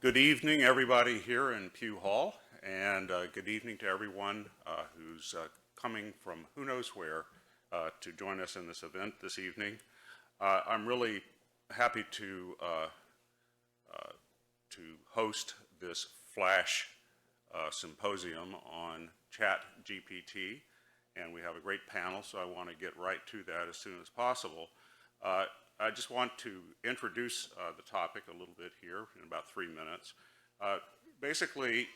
Good evening, everybody here in Pew Hall, and good evening to everyone who's coming from who knows where to join us in this event this evening. I'm really happy to host this flash symposium on ChatGPT, and we have a great panel, so I want to get right to that as soon as possible. I just want to introduce the topic a little bit here in about 3 minutes. Basically,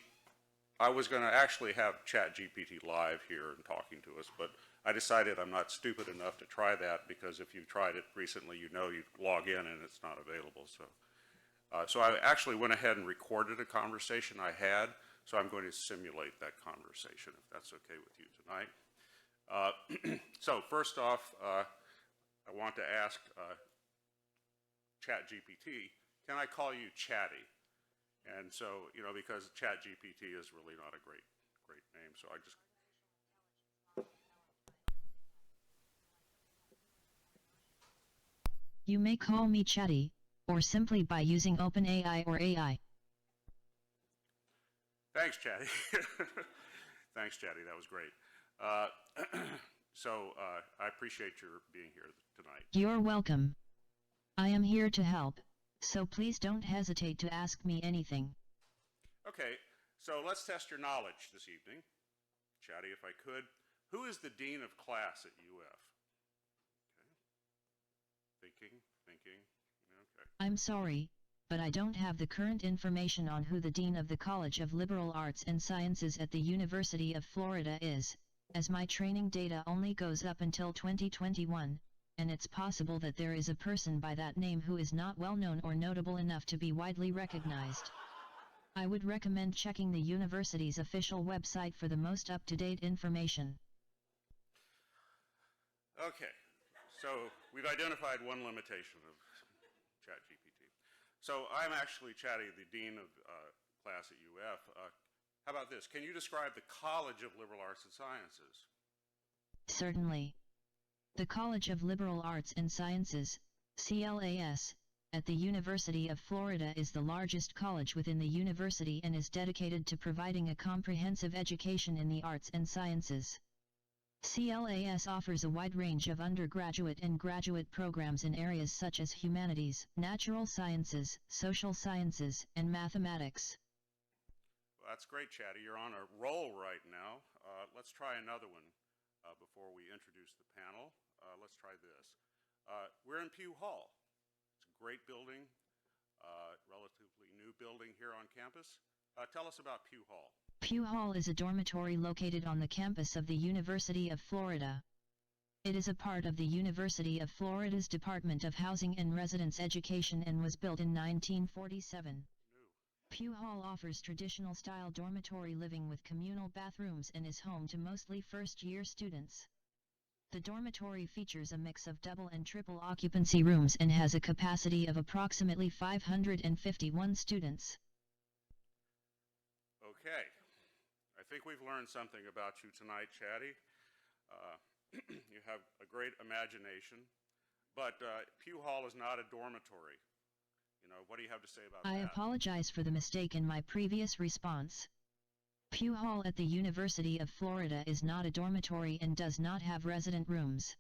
I was going to actually have ChatGPT live here and talking to us, but I decided I'm not stupid enough to try that because if you've tried it recently, you know you log in and it's not available. So I actually went ahead and recorded a conversation I had, so I'm going to simulate that conversation if that's okay with you tonight. So first off, I want to ask ChatGPT, can I call you Chatty? And so, because ChatGPT is really not a great name, so I just... You may call me Chatty, or simply by using OpenAI or AI. Thanks, Chatty. Thanks, Chatty, that was great. So I appreciate your being here tonight. You're welcome. I am here to help, so please don't hesitate to ask me anything. Okay, so let's test your knowledge this evening. Chatty, if I could, who is the Dean of Class at UF? Okay. Thinking, okay. I'm sorry, but I don't have the current information on who the Dean of the College of Liberal Arts and Sciences at the University of Florida is, as my training data only goes up until 2021, and it's possible that there is a person by that name who is not well known or notable enough to be widely recognized. I would recommend checking the university's official website for the most up-to-date information. Okay, so we've identified one limitation of ChatGPT. So I'm actually Chatty, the Dean of Class at UF. How about this? Can you describe the College of Liberal Arts and Sciences? Certainly. The College of Liberal Arts and Sciences, CLAS, at the University of Florida is the largest college within the university and is dedicated to providing a comprehensive education in the arts and sciences. CLAS offers a wide range of undergraduate and graduate programs in areas such as humanities, natural sciences, social sciences, and mathematics. Well, that's great, Chatty. You're on a roll right now. Let's try another one before we introduce the panel. Let's try this. We're in Pew Hall. It's a great building, relatively new building here on campus. Tell us about Pew Hall. Pew Hall is a dormitory located on the campus of the University of Florida. It is a part of the University of Florida's Department of Housing and Residence Education and was built in 1947. Pew Hall offers traditional-style dormitory living with communal bathrooms and is home to mostly first-year students. The dormitory features a mix of double and triple occupancy rooms and has a capacity of approximately 551 students. Okay, I think we've learned something about you tonight, Chatty. You have a great imagination, but Pew Hall is not a dormitory. What do you have to say about that? I apologize for the mistake in my previous response. Pew Hall at the University of Florida is not a dormitory and does not have resident rooms.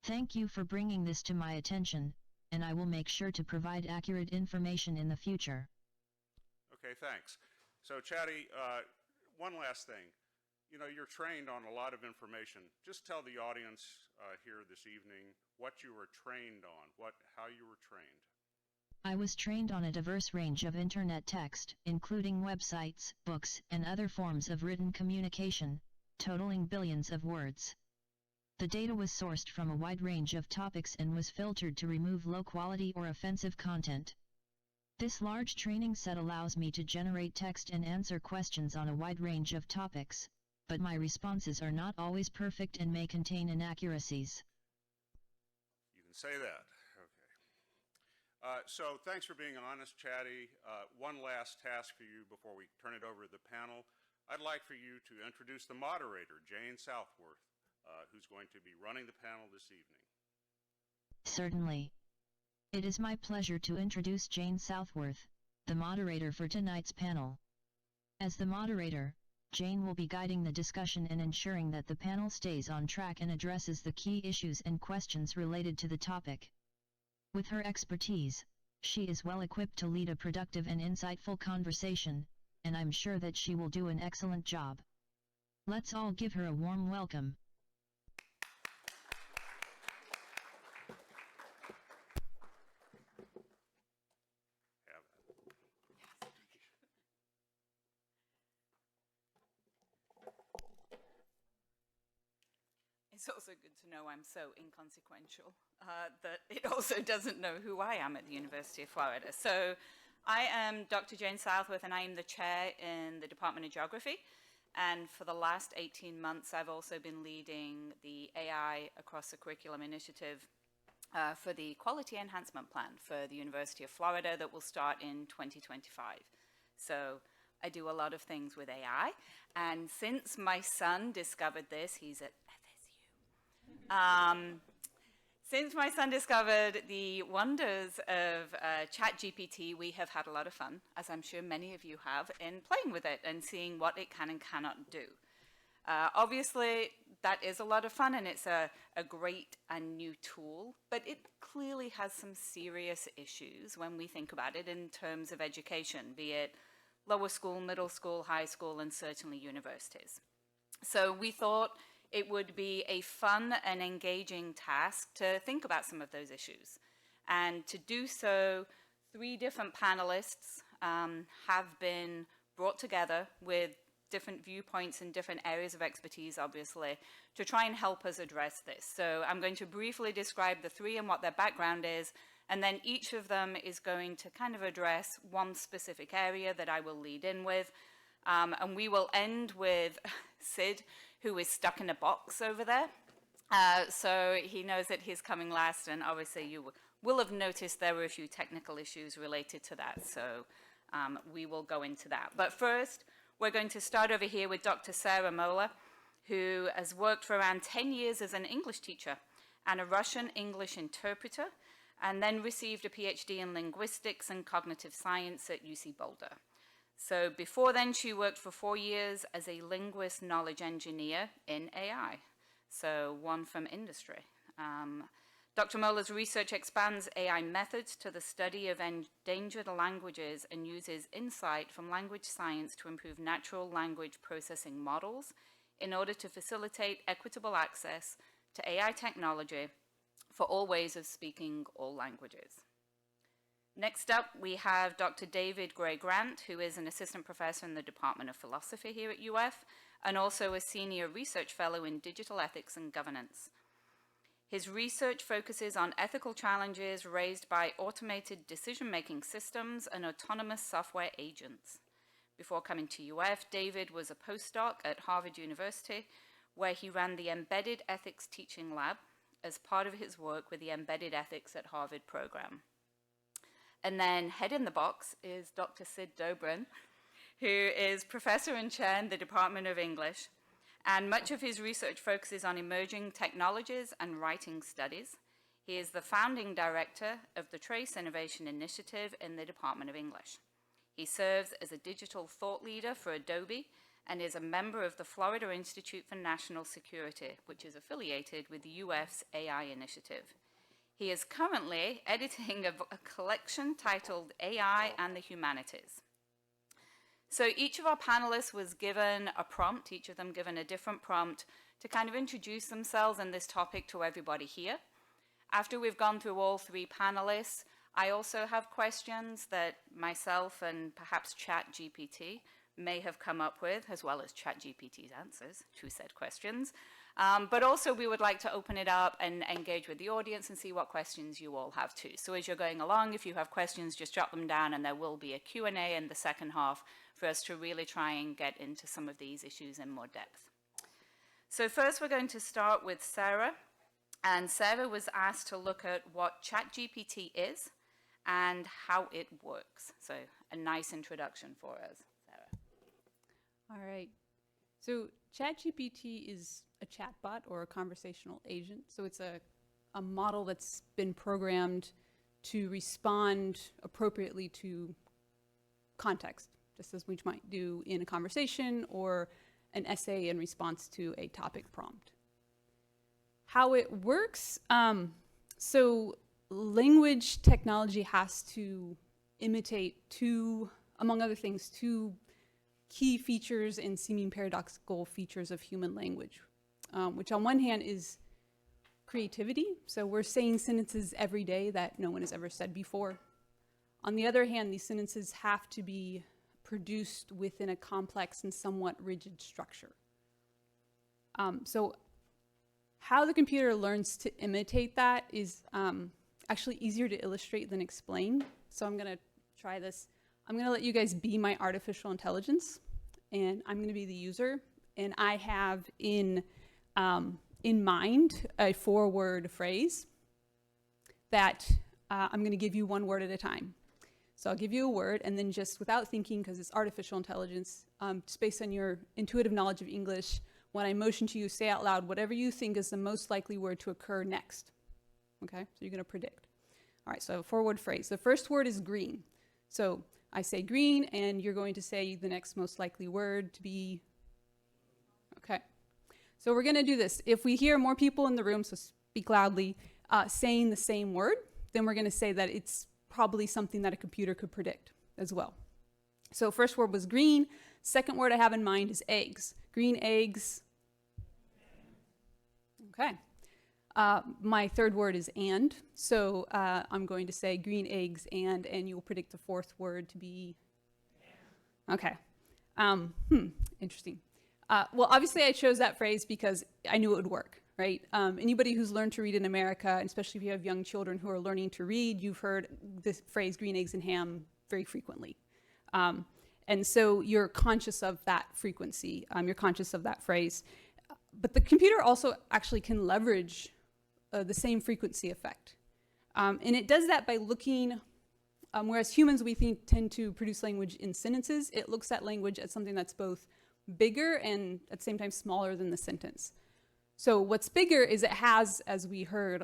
Thank you for bringing this to my attention, and I will make sure to provide accurate information in the future. Okay, thanks. So, Chatty, one last thing. You're trained on a lot of information. Just tell the audience here this evening what you were trained on, how you were trained. I was trained on a diverse range of internet text, including websites, books, and other forms of written communication, totaling billions of words. The data was sourced from a wide range of topics and was filtered to remove low-quality or offensive content. This large training set allows me to generate text and answer questions on a wide range of topics, but my responses are not always perfect and may contain inaccuracies. You can say that. So thanks for being honest, Chatty. One last task for you before we turn it over to the panel. I'd like for you to introduce the moderator, Jane Southworth, who's going to be running the panel this evening. Certainly. It is my pleasure to introduce Jane Southworth, the moderator for tonight's panel. As the moderator, Jane will be guiding the discussion and ensuring that the panel stays on track and addresses the key issues and questions related to the topic. With her expertise, she is well equipped to lead a productive and insightful conversation, and I'm sure that she will do an excellent job. Let's all give her a warm welcome. It's also good to know I'm so inconsequential that it also doesn't know who I am at the University of Florida. So I am Dr. Jane Southworth, and I am the chair in the Department of Geography. And for the last 18 months, I've also been leading the AI Across the Curriculum initiative for the Quality Enhancement Plan for the University of Florida that will start in 2025. So I do a lot of things with AI. And since my son discovered this, he's at since my son discovered the wonders of ChatGPT, we have had a lot of fun, as I'm sure many of you have, in playing with it and seeing what it can and cannot do. Obviously, that is a lot of fun, and it's a great and new tool, but it clearly has some serious issues when we think about it in terms of education, be it lower school, middle school, high school, and certainly universities. So we thought it would be a fun and engaging task to think about some of those issues. And to do so, 3 different panelists have been brought together with different viewpoints and different areas of expertise, obviously, to try and help us address this. So I'm going to briefly describe the 3 and what their background is, and then each of them is going to kind of address one specific area that I will lead in with. And we will end with Sid, who is stuck in a box over there. So he knows that he's coming last, and obviously you will have noticed there were a few technical issues related to that, so we will go into that. But first, we're going to start over here with Dr. Sarah Moeller, who has worked for around 10 years as an English teacher and a Russian English interpreter, and then received a PhD in linguistics and cognitive science at UC Boulder. So before then, she worked for 4 years as a linguist knowledge engineer in AI, so one from industry. Dr. Moeller's research expands AI methods to the study of endangered languages and uses insight from language science to improve natural language processing models in order to facilitate equitable access to AI technology for all ways of speaking all languages. Next up, we have Dr. David Gray-Grant, who is an assistant professor in the Department of Philosophy here at UF, and also a senior research fellow in digital ethics and governance. His research focuses on ethical challenges raised by automated decision-making systems and autonomous software agents. Before coming to UF, David was a postdoc at Harvard University, where he ran the Embedded Ethics Teaching Lab as part of his work with the Embedded Ethics at Harvard program. And then head in the box is Dr. Sid Dobrin, who is professor and chair in the Department of English. And much of his research focuses on emerging technologies and writing studies. He is the founding director of the Trace Innovation Initiative in the Department of English. He serves as a digital thought leader for Adobe and is a member of the Florida Institute for National Security, which is affiliated with the UF's AI initiative. He is currently editing a collection titled AI and the Humanities. So each of our panelists was given a prompt, each of them given a different prompt to kind of introduce themselves and this topic to everybody here. After we've gone through all 3 panelists, I also have questions that myself and perhaps ChatGPT may have come up with, as well as ChatGPT's answers to said questions. But also we would like to open it up and engage with the audience and see what questions you all have too. So as you're going along, if you have questions, just jot them down, and there will be a Q&A in the second half for us to really try and get into some of these issues in more depth. So first we're going to start with Sarah. And Sarah was asked to look at what ChatGPT is and how it works. So a nice introduction for us, Sarah. All right. So ChatGPT is a chatbot or a conversational agent. So it's a model that's been programmed to respond appropriately to context, just as we might do in a conversation or an essay in response to a topic prompt. How it works, so language technology has to imitate two, among other things, two key features and seeming paradoxical features of human language, which on one hand is creativity. So we're saying sentences every day that no one has ever said before. On the other hand, these sentences have to be produced within a complex and somewhat rigid structure. So how the computer learns to imitate that is actually easier to illustrate than explain. So I'm going to try this. I'm going to let you guys be my artificial intelligence, and I'm going to be the user. And I have in mind a 4-word phrase that I'm going to give you one word at a time. So I'll give you a word, and then just without thinking, because it's artificial intelligence, just based on your intuitive knowledge of English, when I motion to you, say out loud whatever you think is the most likely word to occur next. Okay, so you're going to predict. All right, so I have a 4-word phrase. The first word is green. So I say green, and you're going to say the next most likely word to be, okay. So we're going to do this. If we hear more people in the room, so speak loudly, saying the same word, then we're going to say that it's probably something that a computer could predict as well. So first word was green. Second word I have in mind is eggs. Green eggs. Okay. My third word is and. So I'm going to say green eggs and you will predict the fourth word to be. Okay. Interesting. Well, obviously I chose that phrase because I knew it would work, right? Anybody who's learned to read in America, and especially if you have young children who are learning to read, you've heard this phrase green eggs and ham very frequently. And so you're conscious of that frequency. You're conscious of that phrase. But the computer also actually can leverage the same frequency effect. And it does that by looking, whereas humans we tend to produce language in sentences, it looks at language as something that's both bigger and at the same time smaller than the sentence. So what's bigger is it has, as we heard,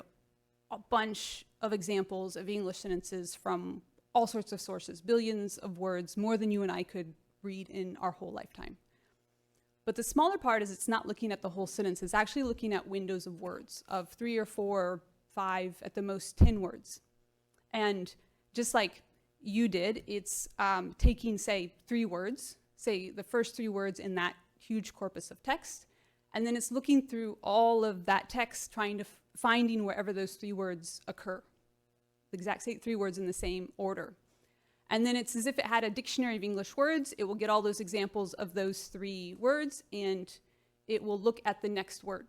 a bunch of examples of English sentences from all sorts of sources, billions of words, more than you and I could read in our whole lifetime. But the smaller part is it's not looking at the whole sentence, it's actually looking at windows of words, of 3 or 4 or 5, at the most 10 words. And just like you did, it's taking, say, 3 words, say the first 3 words in that huge corpus of text, and then it's looking through all of that text, trying to finding wherever those 3 words occur, the exact same 3 words in the same order. And then it's as if it had a dictionary of English words. It will get all those examples of those 3 words, and it will look at the next word.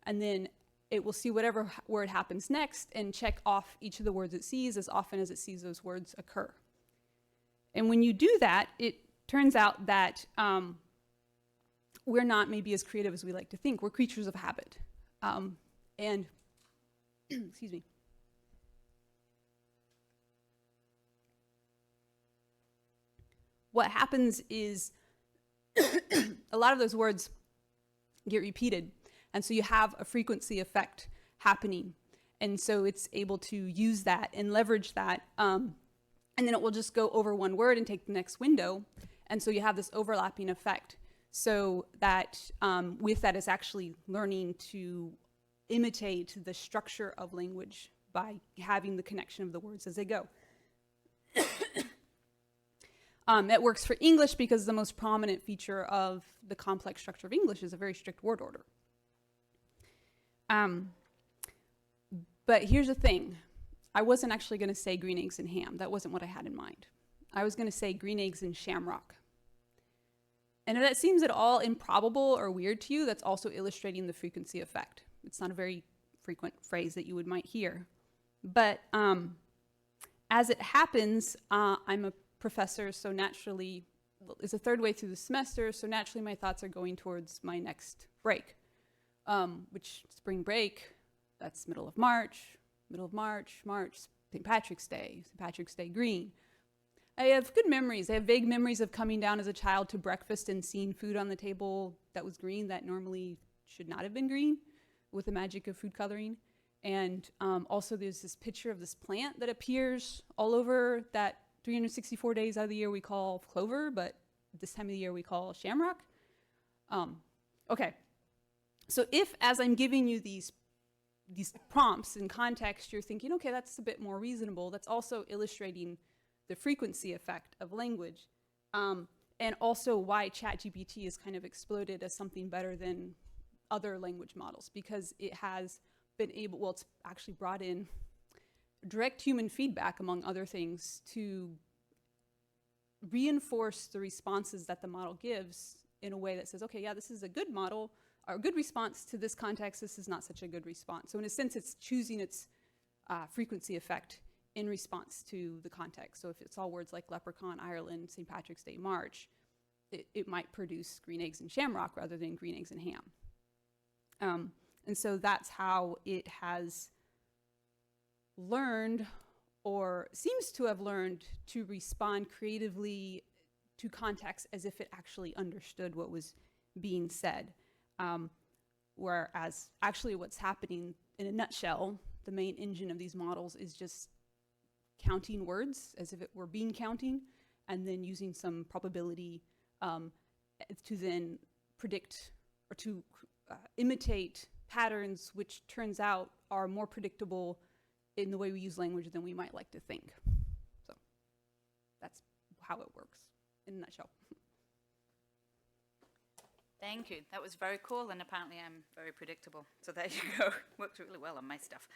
And then it will see whatever word happens next and check off each of the words it sees as often as it sees those words occur. And when you do that, it turns out that we're not maybe as creative as we like to think. We're creatures of habit. And, excuse me. What happens is a lot of those words get repeated. And so you have a frequency effect happening. And so it's able to use that and leverage that. And then it will just go over one word and take the next window. And so you have this overlapping effect. So that with that, it's actually learning to imitate the structure of language by having the connection of the words as they go. It works for English because the most prominent feature of the complex structure of English is a very strict word order. But here's the thing. I wasn't actually going to say green eggs and ham. That wasn't what I had in mind. I was going to say green eggs and shamrock. And if that seems at all improbable or weird to you, that's also illustrating the frequency effect. It's not a very frequent phrase that you might hear. But as it happens, I'm a professor, so naturally, it's the 3rd way through the semester, so naturally my thoughts are going towards my next break, which spring break, that's middle of March, St. Patrick's Day green. I have good memories. I have vague memories of coming down as a child to breakfast and seeing food on the table that was green that normally should not have been green, with the magic of food coloring. And also there's this picture of this plant that appears all over that 364 days out of the year we call clover, but this time of the year we call shamrock. Okay, so if as I'm giving you these prompts in context, you're thinking, okay, that's a bit more reasonable, that's also illustrating the frequency effect of language, and also why ChatGPT has kind of exploded as something better than other language models, because it has been able, well, it's actually brought in direct human feedback, among other things, to reinforce the responses that the model gives in a way that says, okay, yeah, this is a good model, or a good response to this context, this is not such a good response. So in a sense, it's choosing its frequency effect in response to the context. So if it's all words like leprechaun, Ireland, St. Patrick's Day, March, it might produce green eggs and shamrock rather than green eggs and ham. And so that's how it has learned, or seems to have learned, to respond creatively to context as if it actually understood what was being said. Whereas actually what's happening in a nutshell, the main engine of these models is just counting words as if it were bean counting, and then using some probability to then predict or to imitate patterns, which turns out are more predictable in the way we use language than we might like to think. So that's how it works in a nutshell. Thank you. That was very cool, and apparently I'm very predictable. So there you go. Works really well on my stuff.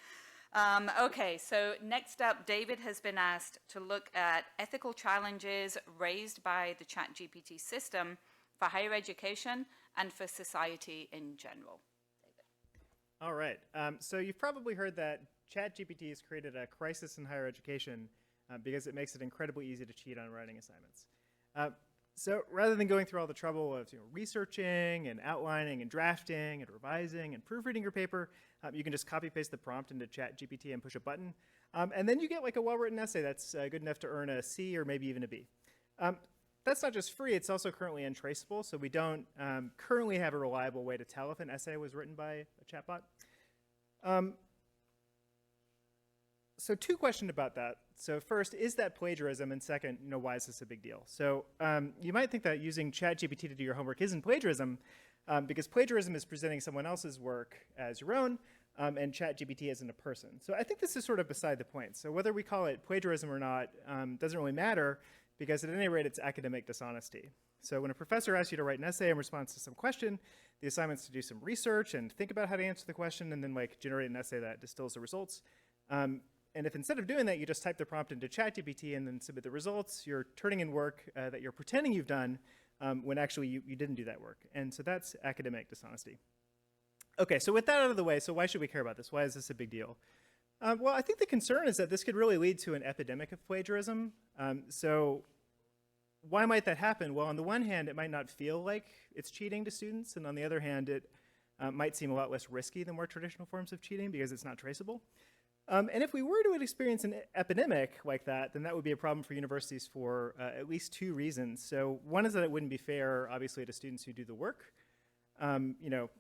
Okay, so next up, David has been asked to look at ethical challenges raised by the ChatGPT system for higher education and for society in general. David. All right. So you've probably heard that ChatGPT has created a crisis in higher education because it makes it incredibly easy to cheat on writing assignments. So rather than going through all the trouble of researching and outlining and drafting and revising and proofreading your paper, you can just copy paste the prompt into ChatGPT and push a button. And then you get like a well-written essay that's good enough to earn a C or maybe even a B. That's not just free, it's also currently untraceable, so we don't currently have a reliable way to tell if an essay was written by a chatbot. So two questions about that. So first, is that plagiarism? And second, why is this a big deal? So you might think that using ChatGPT to do your homework isn't plagiarism, because plagiarism is presenting someone else's work as your own, and ChatGPT isn't a person. So I think this is sort of beside the point. So whether we call it plagiarism or not doesn't really matter, because at any rate, it's academic dishonesty. So when a professor asks you to write an essay in response to some question, the assignment's to do some research and think about how to answer the question, and then generate an essay that distills the results. And if instead of doing that, you just type the prompt into ChatGPT and then submit the results, you're turning in work that you're pretending you've done when actually you didn't do that work. And so that's academic dishonesty. Okay, so with that out of the way, so why should we care about this? Why is this a big deal? Well, I think the concern is that this could really lead to an epidemic of plagiarism. So why might that happen? Well, on the one hand, it might not feel like it's cheating to students, and on the other hand, it might seem a lot less risky than more traditional forms of cheating because it's not traceable. And if we were to experience an epidemic like that, then that would be a problem for universities for at least two reasons. So one is that it wouldn't be fair, obviously, to students who do the work.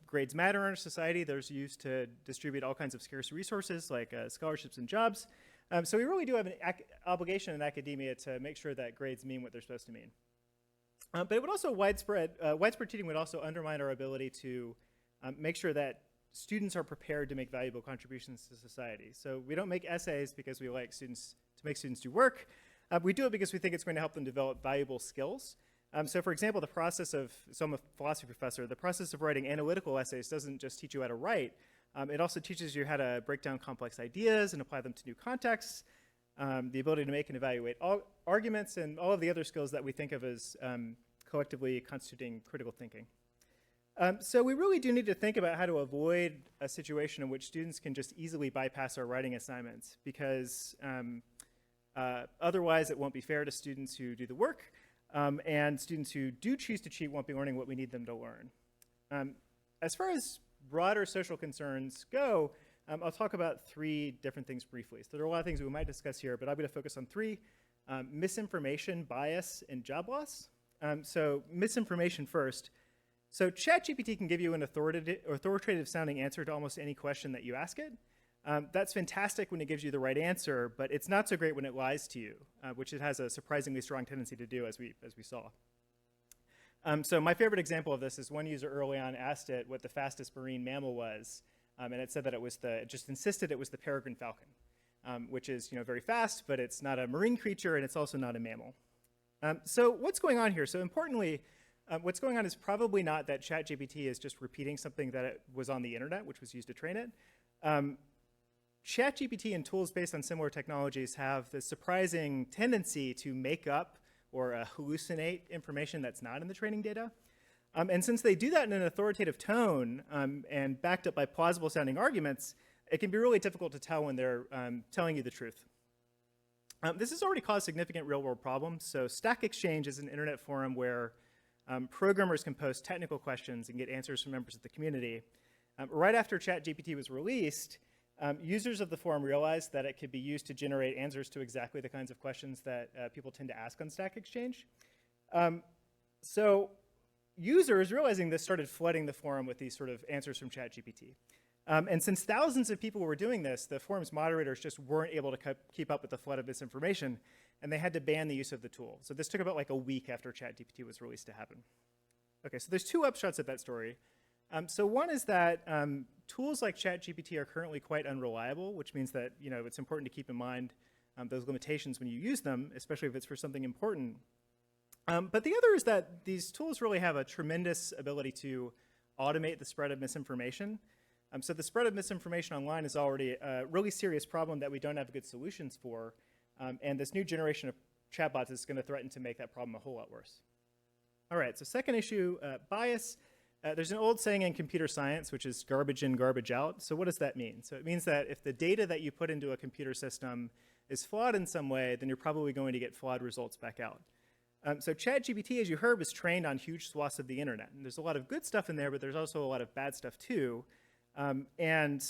Grades matter in our society. They're used to distribute all kinds of scarce resources like scholarships and jobs. So we really do have an obligation in academia to make sure that grades mean what they're supposed to mean. But it would also widespread cheating would also undermine our ability to make sure that students are prepared to make valuable contributions to society. So we don't make essays because we like students to make students do work. We do it because we think it's going to help them develop valuable skills. So for example, so I'm a philosophy professor, the process of writing analytical essays doesn't just teach you how to write, it also teaches you how to break down complex ideas and apply them to new contexts, the ability to make and evaluate arguments, and all of the other skills that we think of as collectively constituting critical thinking. So we really do need to think about how to avoid a situation in which students can just easily bypass our writing assignments, because otherwise it won't be fair to students who do the work, and students who do choose to cheat won't be learning what we need them to learn. As far as broader social concerns go, I'll talk about three different things briefly. So there are a lot of things we might discuss here, but I'm going to focus on three: misinformation, bias, and job loss. So misinformation first. So ChatGPT can give you an authoritative sounding answer to almost any question that you ask it. That's fantastic when it gives you the right answer, but it's not so great when it lies to you. which it has a surprisingly strong tendency to do, as we saw. So my favorite example of this is one user early on asked it what the fastest marine mammal was, and it said that it just insisted it was the peregrine falcon, which is very fast, but it's not a marine creature, and it's also not a mammal. So what's going on here? So importantly, what's going on is probably not that ChatGPT is just repeating something that it was on the internet, which was used to train it. ChatGPT and tools based on similar technologies have the surprising tendency to make up or hallucinate information that's not in the training data. And since they do that in an authoritative tone and backed up by plausible sounding arguments, it can be really difficult to tell when they're telling you the truth. This has already caused significant real-world problems. So Stack Exchange is an internet forum where programmers can post technical questions and get answers from members of the community. Right after ChatGPT was released, users of the forum realized that it could be used to generate answers to exactly the kinds of questions that people tend to ask on Stack Exchange. So users, realizing this, started flooding the forum with these sort of answers from ChatGPT. And since thousands of people were doing this, the forum's moderators just weren't able to keep up with the flood of misinformation, and they had to ban the use of the tool. So this took about like a week after ChatGPT was released to happen. Okay, so there's two upshots of that story. So one is that tools like ChatGPT are currently quite unreliable, which means that it's important to keep in mind those limitations when you use them, especially if it's for something important. But the other is that these tools really have a tremendous ability to automate the spread of misinformation. So the spread of misinformation online is already a really serious problem that we don't have good solutions for. And this new generation of chatbots is going to threaten to make that problem a whole lot worse. All right, so second issue, bias. There's an old saying in computer science, which is garbage in, garbage out. So what does that mean? So it means that if the data that you put into a computer system is flawed in some way, then you're probably going to get flawed results back out. So ChatGPT, as you heard, was trained on huge swaths of the internet. And there's a lot of good stuff in there, but there's also a lot of bad stuff too. And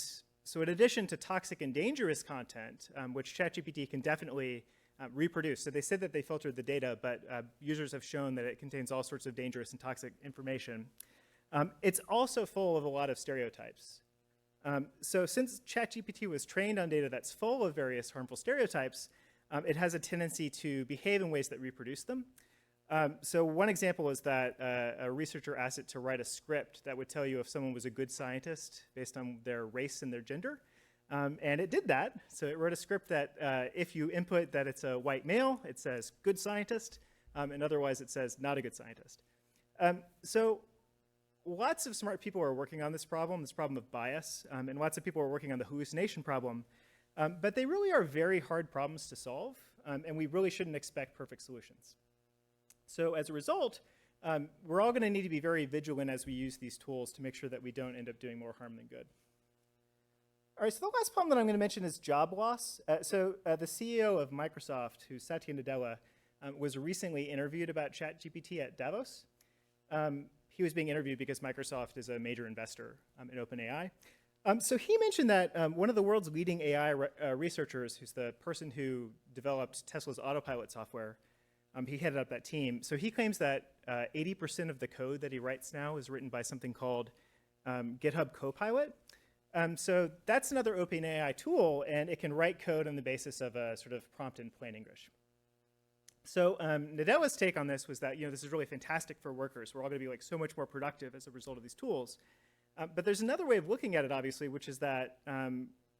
so in addition to toxic and dangerous content, which ChatGPT can definitely reproduce. So they said that they filtered the data, but users have shown that it contains all sorts of dangerous and toxic information. It's also full of a lot of stereotypes. So since ChatGPT was trained on data that's full of various harmful stereotypes, it has a tendency to behave in ways that reproduce them. So one example is that a researcher asked it to write a script that would tell you if someone was a good scientist based on their race and their gender. And it did that. So it wrote a script that if you input that it's a white male, it says good scientist, and otherwise it says not a good scientist. So lots of smart people are working on this problem of bias, and lots of people are working on the hallucination problem. But they really are very hard problems to solve, and we really shouldn't expect perfect solutions. So as a result, we're all going to need to be very vigilant as we use these tools to make sure that we don't end up doing more harm than good. All right, so the last problem that I'm going to mention is job loss. The CEO of Microsoft, who's Satya Nadella, was recently interviewed about ChatGPT at Davos. He was being interviewed because Microsoft is a major investor in OpenAI. So he mentioned that one of the world's leading AI researchers, who's the person who developed Tesla's autopilot software, he headed up that team. So he claims that 80% of the code that he writes now is written by something called GitHub Copilot. So that's another OpenAI tool, and it can write code on the basis of a sort of prompt in plain English. So Nadella's take on this was that this is really fantastic for workers. We're all going to be like so much more productive as a result of these tools. But there's another way of looking at it, obviously, which is that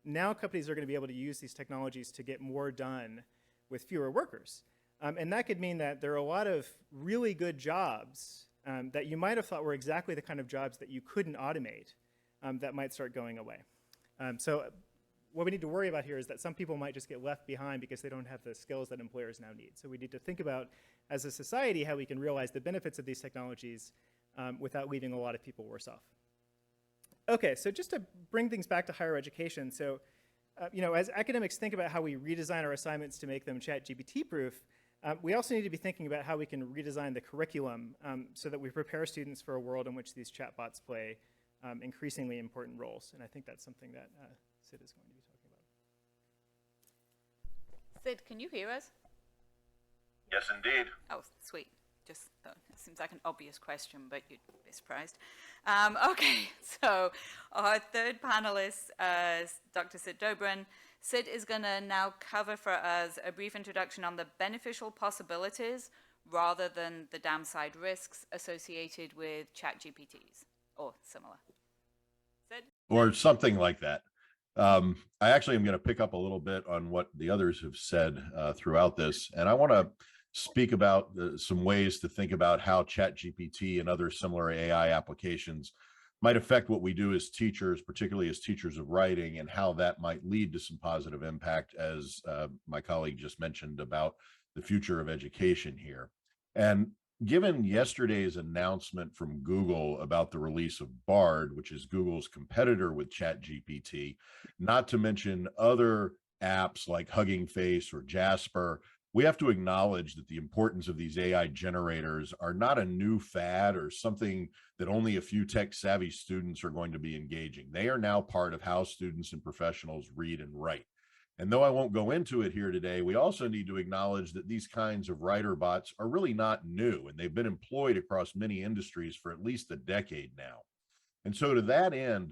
now companies are going to be able to use these technologies to get more done with fewer workers. And that could mean that there are a lot of really good jobs that you might have thought were exactly the kind of jobs that you couldn't automate that might start going away. So what we need to worry about here is that some people might just get left behind because they don't have the skills that employers now need. So we need to think about, as a society, how we can realize the benefits of these technologies without leaving a lot of people worse off. Okay, so just to bring things back to higher education, so as academics think about how we redesign our assignments to make them ChatGPT proof, we also need to be thinking about how we can redesign the curriculum so that we prepare students for a world in which these chatbots play increasingly important roles. And I think that's something that Sid is going to be talking about. Sid, can you hear us? Yes, indeed. Oh, sweet. Just thought it seems like an obvious question, but you'd be surprised. Okay, so our third panelist, Dr. Sid Dobrin. Sid is going to now cover for us a brief introduction on the beneficial possibilities rather than the downside risks associated with ChatGPTs or similar. Sid? Or something like that. I actually am going to pick up a little bit on what the others have said throughout this, and I want to speak about some ways to think about how ChatGPT and other similar AI applications might affect what we do as teachers, particularly as teachers of writing, and how that might lead to some positive impact, as my colleague just mentioned about the future of education here. And given yesterday's announcement from Google about the release of Bard, which is Google's competitor with ChatGPT, not to mention other apps like Hugging Face or Jasper, we have to acknowledge that the importance of these AI generators are not a new fad or something that only a few tech-savvy students are going to be engaging. They are now part of how students and professionals read and write. And though I won't go into it here today, we also need to acknowledge that these kinds of writer bots are really not new, and they've been employed across many industries for at least a decade now. And so to that end,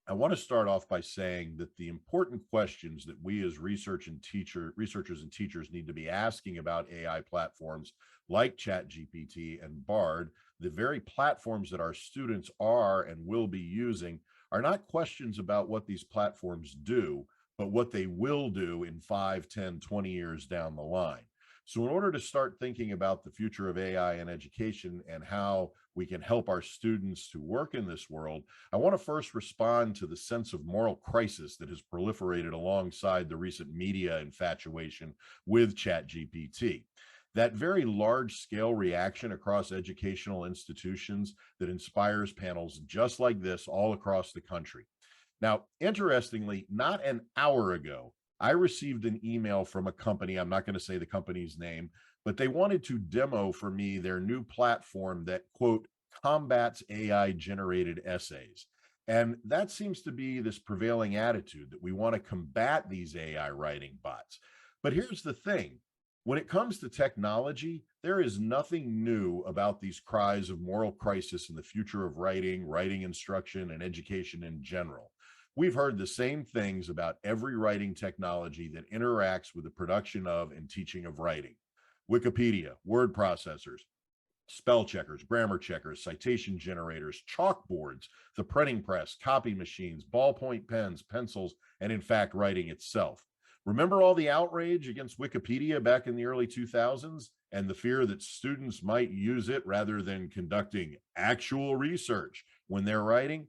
I want to start off by saying that the important questions that we as researchers and teachers need to be asking about AI platforms like ChatGPT and Bard, the very platforms that our students are and will be using, are not questions about what these platforms do, but what they will do in 5, 10, 20 years down the line. So in order to start thinking about the future of AI in education and how we can help our students to work in this world, I want to first respond to the sense of moral crisis that has proliferated alongside the recent media infatuation with ChatGPT. That very large-scale reaction across educational institutions that inspires panels just like this all across the country. Now, interestingly, not an hour ago, I received an email from a company, I'm not going to say the company's name, but they wanted to demo for me their new platform that, quote, combats AI-generated essays. And that seems to be this prevailing attitude that we want to combat these AI writing bots. But here's the thing. When it comes to technology, there is nothing new about these cries of moral crisis in the future of writing, writing instruction, and education in general. We've heard the same things about every writing technology that interacts with the production of and teaching of writing. Wikipedia, word processors, spell checkers, grammar checkers, citation generators, chalkboards, the printing press, copy machines, ballpoint pens, pencils, and in fact, writing itself. Remember all the outrage against Wikipedia back in the early 2000s and the fear that students might use it rather than conducting actual research when they're writing?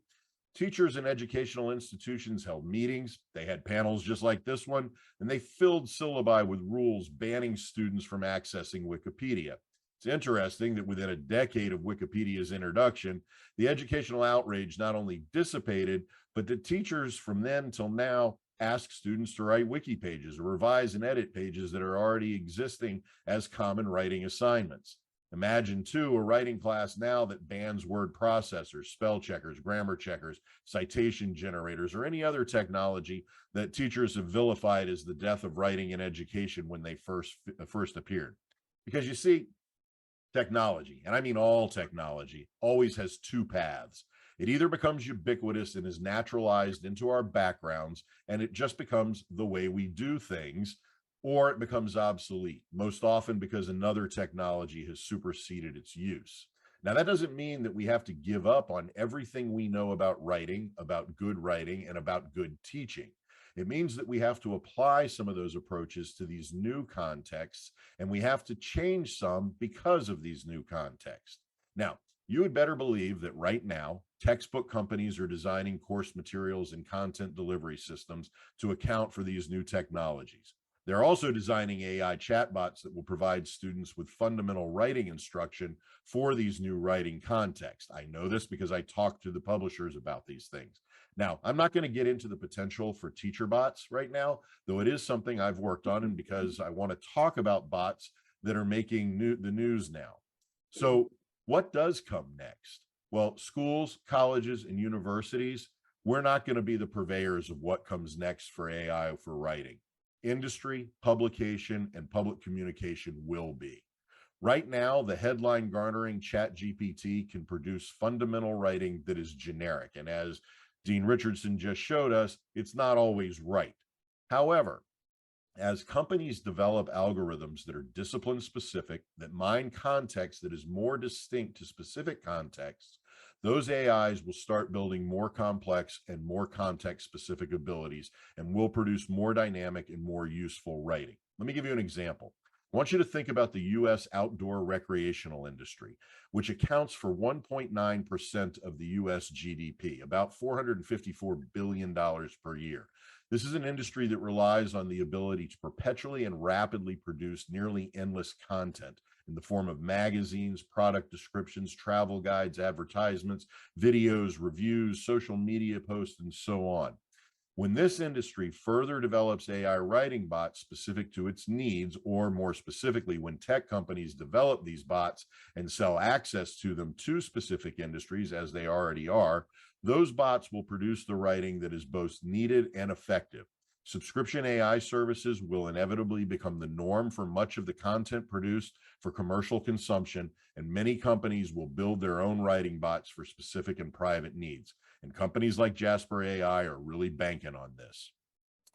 Teachers in educational institutions held meetings, they had panels just like this one, and they filled syllabi with rules banning students from accessing Wikipedia. It's interesting that within a decade of Wikipedia's introduction, the educational outrage not only dissipated, but that teachers from then till now ask students to write wiki pages or revise and edit pages that are already existing as common writing assignments. Imagine, too, a writing class now that bans word processors, spell checkers, grammar checkers, citation generators, or any other technology that teachers have vilified as the death of writing in education when they first appeared. Because you see, technology, and I mean all technology, always has two paths. It either becomes ubiquitous and is naturalized into our backgrounds, and it just becomes the way we do things, or it becomes obsolete, most often because another technology has superseded its use. Now, that doesn't mean that we have to give up on everything we know about writing, about good writing, and about good teaching. It means that we have to apply some of those approaches to these new contexts, and we have to change some because of these new contexts. Now, you had better believe that right now, textbook companies are designing course materials and content delivery systems to account for these new technologies. They're also designing AI chatbots that will provide students with fundamental writing instruction for these new writing contexts. I know this because I talked to the publishers about these things. Now, I'm not going to get into the potential for teacher bots right now, though it is something I've worked on, and because I want to talk about bots that are making the news now. So what does come next? Well, schools, colleges, and universities, we're not going to be the purveyors of what comes next for AI for writing. Industry, publication, and public communication will be. Right now, the headline garnering ChatGPT can produce fundamental writing that is generic. And as Dean Richardson just showed us, it's not always right. However, as companies develop algorithms that are discipline specific, that mine context that is more distinct to specific contexts, those AIs will start building more complex and more context specific abilities and will produce more dynamic and more useful writing. Let me give you an example. I want you to think about the US outdoor recreational industry, which accounts for 1.9% of the US GDP, about $454 billion per year. This is an industry that relies on the ability to perpetually and rapidly produce nearly endless content in the form of magazines, product descriptions, travel guides, advertisements, videos, reviews, social media posts, and so on. When this industry further develops AI writing bots specific to its needs, or more specifically, when tech companies develop these bots and sell access to them to specific industries, as they already are, those bots will produce the writing that is both needed and effective. Subscription AI services will inevitably become the norm for much of the content produced for commercial consumption, and many companies will build their own writing bots for specific and private needs. And companies like Jasper AI are really banking on this.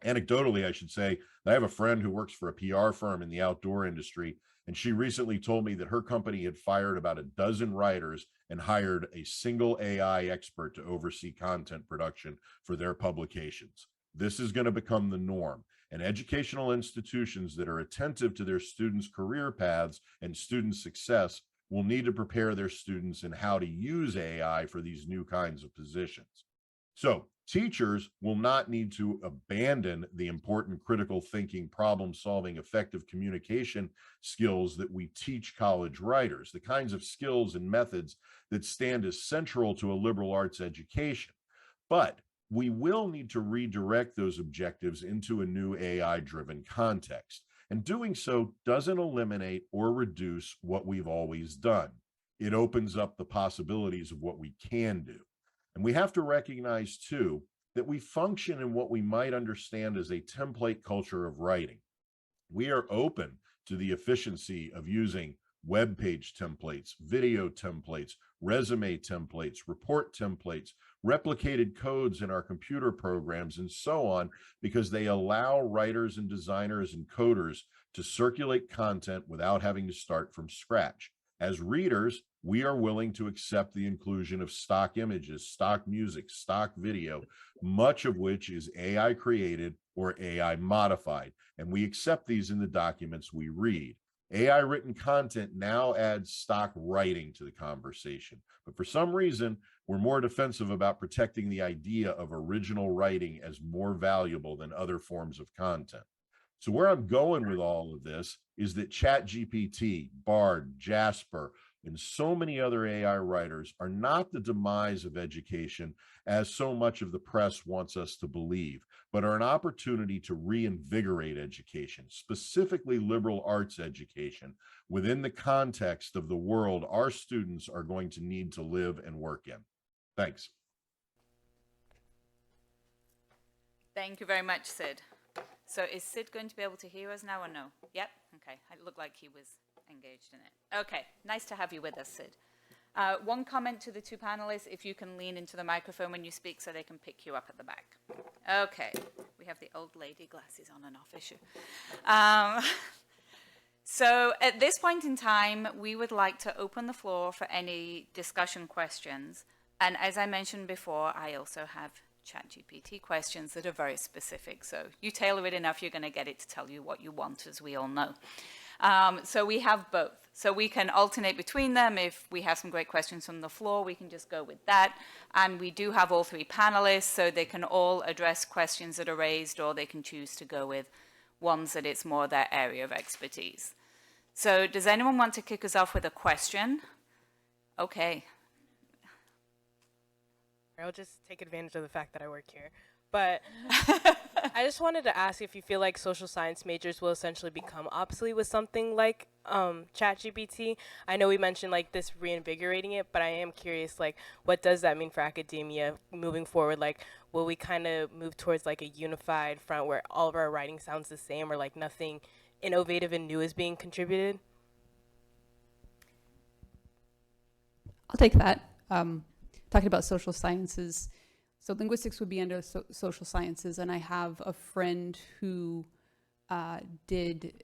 Anecdotally, I should say, I have a friend who works for a PR firm in the outdoor industry, and she recently told me that her company had fired about a dozen writers and hired a single AI expert to oversee content production for their publications. This is going to become the norm, and educational institutions that are attentive to their students' career paths and student success will need to prepare their students in how to use AI for these new kinds of positions. So teachers will not need to abandon the important critical thinking, problem solving, effective communication skills that we teach college writers, the kinds of skills and methods that stand as central to a liberal arts education. But we will need to redirect those objectives into a new AI-driven context. And doing so doesn't eliminate or reduce what we've always done. It opens up the possibilities of what we can do. And we have to recognize, too, that we function in what we might understand as a template culture of writing. We are open to the efficiency of using web page templates, video templates, resume templates, report templates, replicated codes in our computer programs, and so on, because they allow writers and designers and coders to circulate content without having to start from scratch. As readers, we are willing to accept the inclusion of stock images, stock music, stock video, much of which is AI created or AI modified, and we accept these in the documents we read. AI written content now adds stock writing to the conversation, but for some reason, we're more defensive about protecting the idea of original writing as more valuable than other forms of content. So where I'm going with all of this is that ChatGPT, Bard, Jasper, and so many other AI writers are not the demise of education, as so much of the press wants us to believe, but are an opportunity to reinvigorate education, specifically liberal arts education, within the context of the world our students are going to need to live and work in. Thanks. Thank you very much, Sid. So is Sid going to be able to hear us now or no? Yep, okay. It looked like he was engaged in it. Okay, nice to have you with us, Sid. One comment to the two panelists, if you can lean into the microphone when you speak so they can pick you up at the back. Okay, we have the old lady glasses on and off issue. So at this point in time, we would like to open the floor for any discussion questions. And as I mentioned before, I also have ChatGPT questions that are very specific. So you tailor it enough, you're going to get it to tell you what you want, as we all know. So we have both. So we can alternate between them. If we have some great questions from the floor, we can just go with that. And we do have all three panelists, so they can all address questions that are raised, or they can choose to go with ones that it's more their area of expertise. So does anyone want to kick us off with a question? Okay. I'll just take advantage of the fact that I work here. But I just wanted to ask if you feel like social science majors will essentially become obsolete with something like ChatGPT. I know we mentioned like this reinvigorating it, but I am curious, like, what does that mean for academia moving forward? Like, will we kind of move towards like a unified front where all of our writing sounds the same, or like nothing innovative and new is being contributed? I'll take that. Talking about social sciences, So linguistics would be under social sciences, and I have a friend who did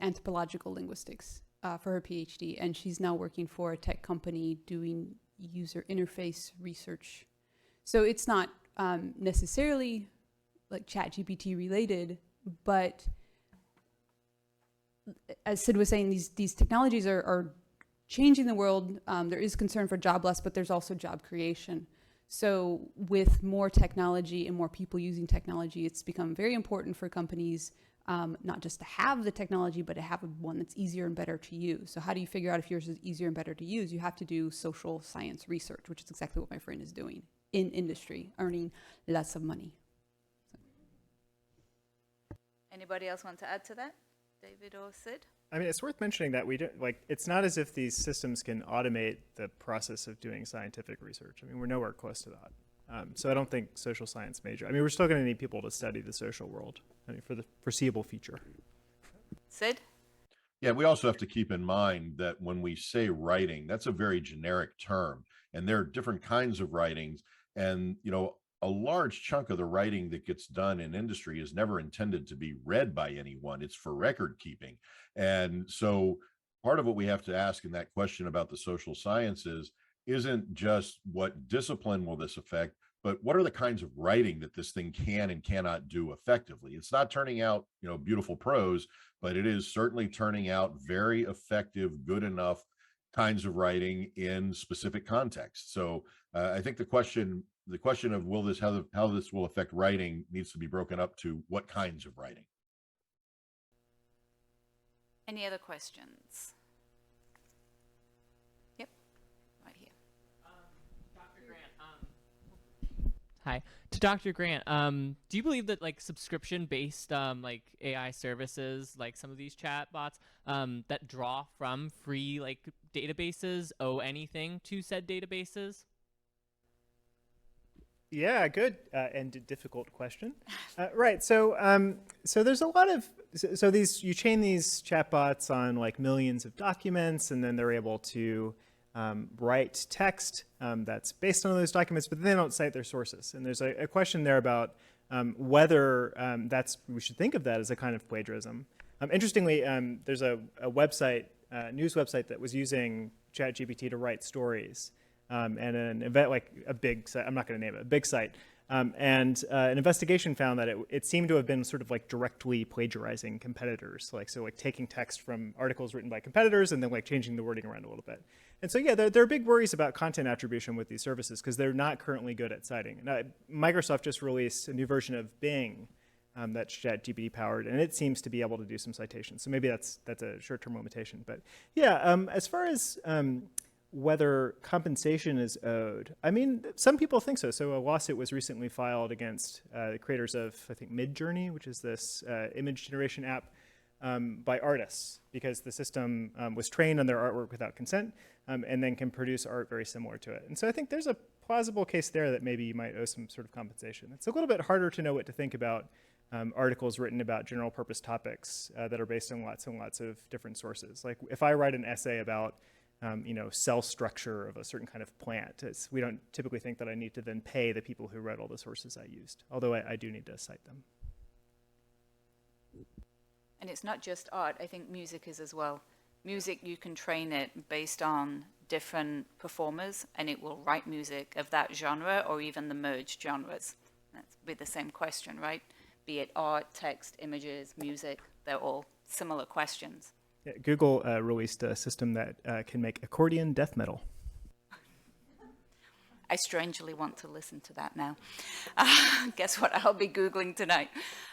anthropological linguistics for her PhD, and she's now working for a tech company doing user interface research. So it's not necessarily like ChatGPT related, but as Sid was saying, these technologies are changing the world. There is concern for job loss, but there's also job creation. So with more technology and more people using technology, it's become very important for companies not just to have the technology, but to have one that's easier and better to use. So how do you figure out if yours is easier and better to use? You have to do social science research, which is exactly what my friend is doing in industry, earning lots of money. Anybody else want to add to that? David or Sid? I mean, it's worth mentioning that we don't, like, it's not as if these systems can automate the process of doing scientific research. I mean, we're nowhere close to that. So I don't think social science major. I mean, we're still going to need people to study the social world, I mean, for the foreseeable future. Sid? Yeah, we also have to keep in mind that when we say writing, that's a very generic term, and there are different kinds of writings. And, you know, a large chunk of the writing that gets done in industry is never intended to be read by anyone. It's for record keeping. And so part of what we have to ask in that question about the social sciences isn't just what discipline will this affect, but what are the kinds of writing that this thing can and cannot do effectively? It's not turning out, you know, beautiful prose, but it is certainly turning out very effective, good enough kinds of writing in specific contexts. So I think the question of will this, how this will affect writing needs to be broken up to what kinds of writing. Any other questions? Yep, right here. Dr. Grant, hi. To Dr. Grant, do you believe that like subscription-based like AI services, like some of these chatbots that draw from free like databases owe anything to said databases? Yeah, good and difficult question. Right. So so there's a lot of these, you chain these chatbots on like millions of documents, and then they're able to write text that's based on those documents, but they don't cite their sources. And there's a question there about whether we should think of that as a kind of plagiarism. Interestingly, there's a website, news website that was using ChatGPT to write stories. And an event, like a big site, I'm not going to name it, a big site. And an investigation found that it seemed to have been sort of like directly plagiarizing competitors. So taking text from articles written by competitors and then like changing the wording around a little bit. And so, yeah, there are big worries about content attribution with these services because they're not currently good at citing. Now, Microsoft just released a new version of Bing that's ChatGPT powered, and it seems to be able to do some citations. So maybe that's a short-term limitation. But yeah, as far as whether compensation is owed, I mean, some people think so. So a lawsuit was recently filed against the creators of, I think, Midjourney, which is this image generation app by artists, because the system was trained on their artwork without consent and then can produce art very similar to it. And so I think there's a plausible case there that maybe you might owe some sort of compensation. It's a little bit harder to know what to think about articles written about general purpose topics that are based on lots and lots of different sources. Like if I write an essay about cell structure of a certain kind of plant, we don't typically think that I need to then pay the people who read all the sources I used, although I do need to cite them. And it's not just art, I think music is as well. Music, you can train it based on different performers, and it will write music of that genre or even the merged genres. That's with the same question, right? Be it art, text, images, music, they're all similar questions. Yeah, Google released a system that can make accordion death metal. I strangely want to listen to that now. Guess what I'll be Googling tonight.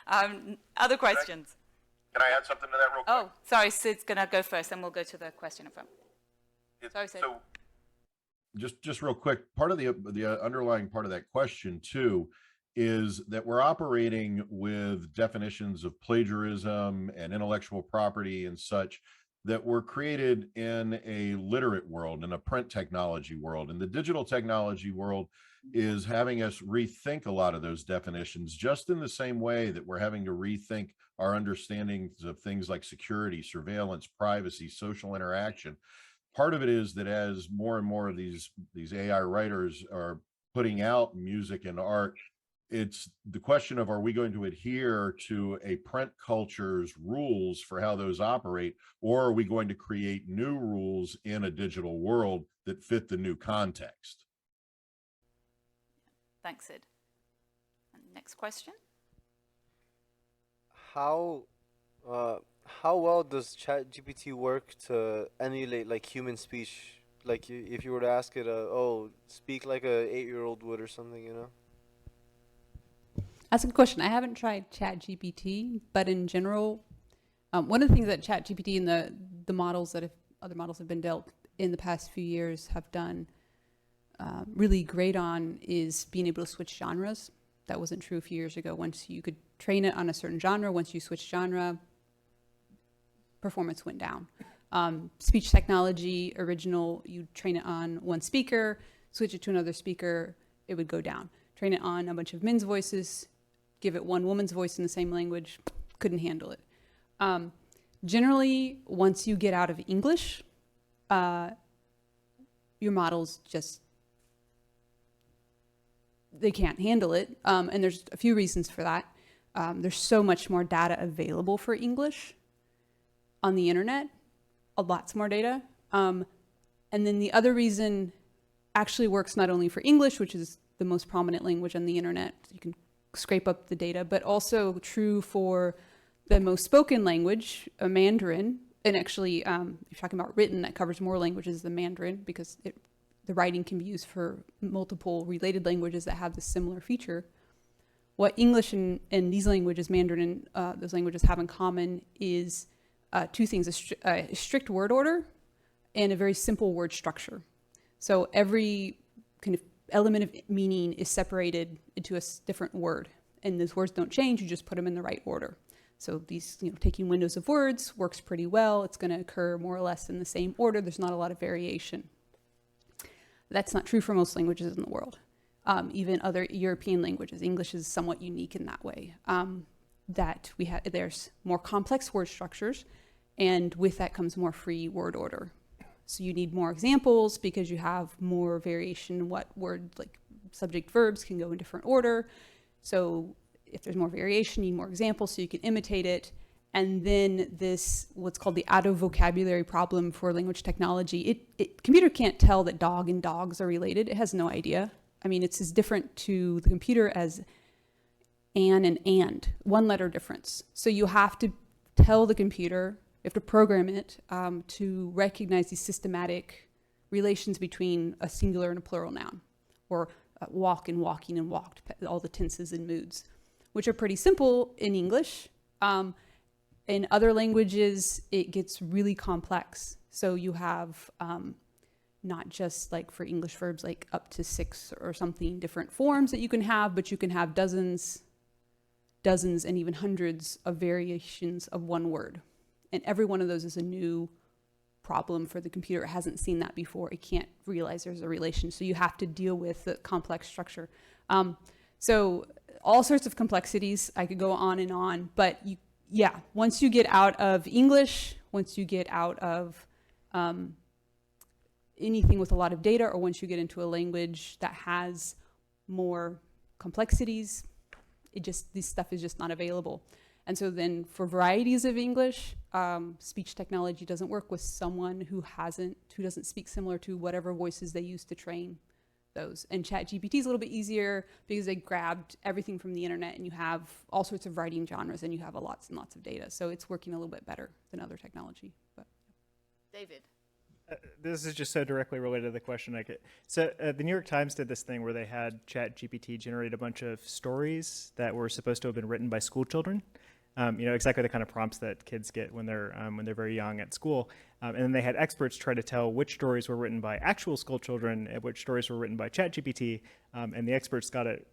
Other questions? Can I add something to that real quick? Oh, sorry, Sid's going to go first, and we'll go to the question in front. Sorry, Sid. So, Just real quick, part of the underlying part of that question too is that we're operating with definitions of plagiarism and intellectual property and such that were created in a literate world, in a print technology world. And the digital technology world is having us rethink a lot of those definitions, just in the same way that we're having to rethink our understandings of things like security, surveillance, privacy, social interaction. Part of it is that as more and more of these AI writers are putting out music and art, it's the question of, are we going to adhere to a print culture's rules for how those operate, or are we going to create new rules in a digital world that fit the new context? Thanks, Sid. And next question. How well does ChatGPT work to emulate like human speech? Like if you were to ask it, oh, speak like a 8-year-old would or something, you know? That's a good question. I haven't tried ChatGPT, but in general, one of the things that ChatGPT and the models that other models have been dealt in the past few years have done really great on is being able to switch genres. That wasn't true a few years ago. Once you could train it on a certain genre, once you switch genre, performance went down. Speech technology, original, you train it on one speaker, switch it to another speaker, it would go down. Train it on a bunch of men's voices, give it one woman's voice in the same language, couldn't handle it. Generally, once you get out of English, your models just, they can't handle it. And there's a few reasons for that. There's so much more data available for English on the internet, lots more data. And then the other reason actually works not only for English, which is the most prominent language on the internet, you can scrape up the data, but also true for the most spoken language, Mandarin. And actually, if you're talking about written, that covers more languages than Mandarin because the writing can be used for multiple related languages that have this similar feature. What English and these languages, Mandarin and those languages have in common is two things, a strict word order and a very simple word structure. So every kind of element of meaning is separated into a different word, and those words don't change, you just put them in the right order. So these, taking windows of words works pretty well. It's going to occur more or less in the same order. There's not a lot of variation. That's not true for most languages in the world. Even other European languages, English is somewhat unique in that way. That there's more complex word structures, and with that comes more free word order. So you need more examples because you have more variation in what word, like subject verbs can go in different order. So if there's more variation, you need more examples so you can imitate it. And then this, what's called the auto vocabulary problem for language technology. Computer can't tell that dog and dogs are related. It has no idea. I mean, it's as different to the computer as and, one letter difference. So you have to tell the computer, you have to program it to recognize these systematic relations between a singular and a plural noun, or walk and walking and walked, all the tenses and moods, which are pretty simple in English. In other languages, it gets really complex. So you have not just like for English verbs, like up to 6 or something different forms that you can have, but you can have dozens, and even hundreds of variations of one word. And every one of those is a new problem for the computer. It hasn't seen that before. It can't realize there's a relation. So you have to deal with the complex structure. So all sorts of complexities. I could go on, but once you get out of English, once you get out of anything with a lot of data, or once you get into a language that has more complexities, this stuff is just not available. And so then for varieties of English, speech technology doesn't work with someone who doesn't speak similar to whatever voices they use to train those. And ChatGPT is a little bit easier because they grabbed everything from the internet, and you have all sorts of writing genres, and you have lots and lots of data. So it's working a little bit better than other technology. But David. This is just so directly related to the question I get. So the New York Times did this thing where they had ChatGPT generate a bunch of stories that were supposed to have been written by school children. Exactly the kind of prompts that kids get when they're very young at school. And then they had experts try to tell which stories were written by actual school children and which stories were written by ChatGPT. And the experts got it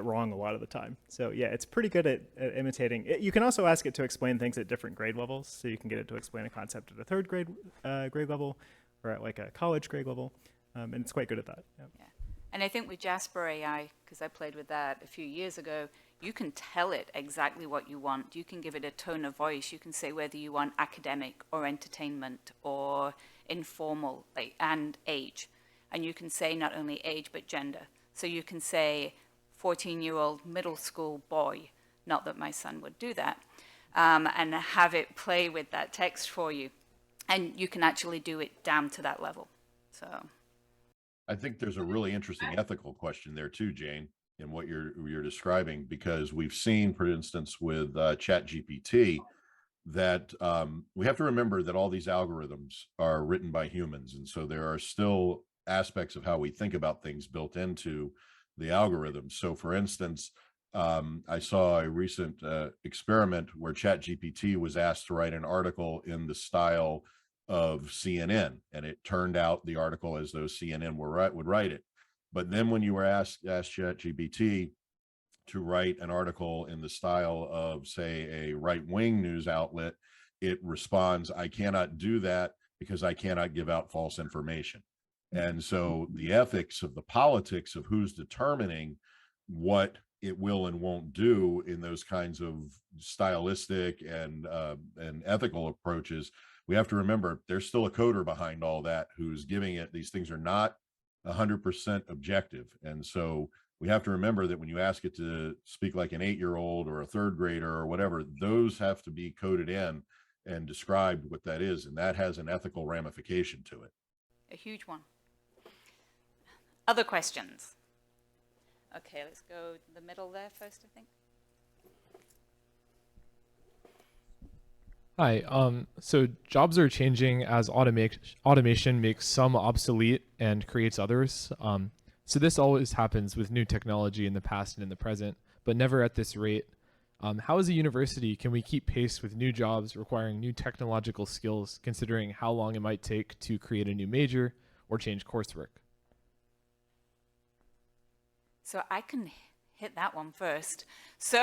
wrong a lot of the time. So yeah, it's pretty good at imitating. You can also ask it to explain things at different grade levels. So you can get it to explain a concept at a third grade level, or at like a college grade level. And it's quite good at that. Yeah. And I think with Jasper AI, because I played with that a few years ago, you can tell it exactly what you want. You can give it a tone of voice. You can say whether you want academic or entertainment or informal, and age. And you can say not only age, but gender. So you can say 14-year-old middle school boy, not that my son would do that, and have it play with that text for you. And you can actually do it down to that level. So I think there's a really interesting ethical question there too, Jane, in what you're describing, because we've seen, for instance, with ChatGPT, that we have to remember that all these algorithms are written by humans, and so there are still aspects of how we think about things built into the algorithms. So, for instance, I saw a recent experiment where ChatGPT was asked to write an article in the style of CNN, and it turned out the article as though CNN would write it. But then when you were asked ChatGPT to write an article in the style of, say, a right-wing news outlet, it responds, "I cannot do that because I cannot give out false information." And so the ethics of the politics of who's determining what it will and won't do in those kinds of stylistic and ethical approaches, we have to remember there's still a coder behind all that who's giving it. These things are not 100% objective. And so we have to remember that when you ask it to speak like an 8-year-old or a third grader or whatever, those have to be coded in and described what that is. And that has an ethical ramification to it. a huge one. Other questions? Okay, let's go to the middle there first, I think. Hi. So jobs are changing as automation makes some obsolete and creates others. So this always happens with new technology in the past and in the present, but never at this rate. How as a university can we keep pace with new jobs requiring new technological skills, considering how long it might take to create a new major or change coursework? So I can hit that one first. So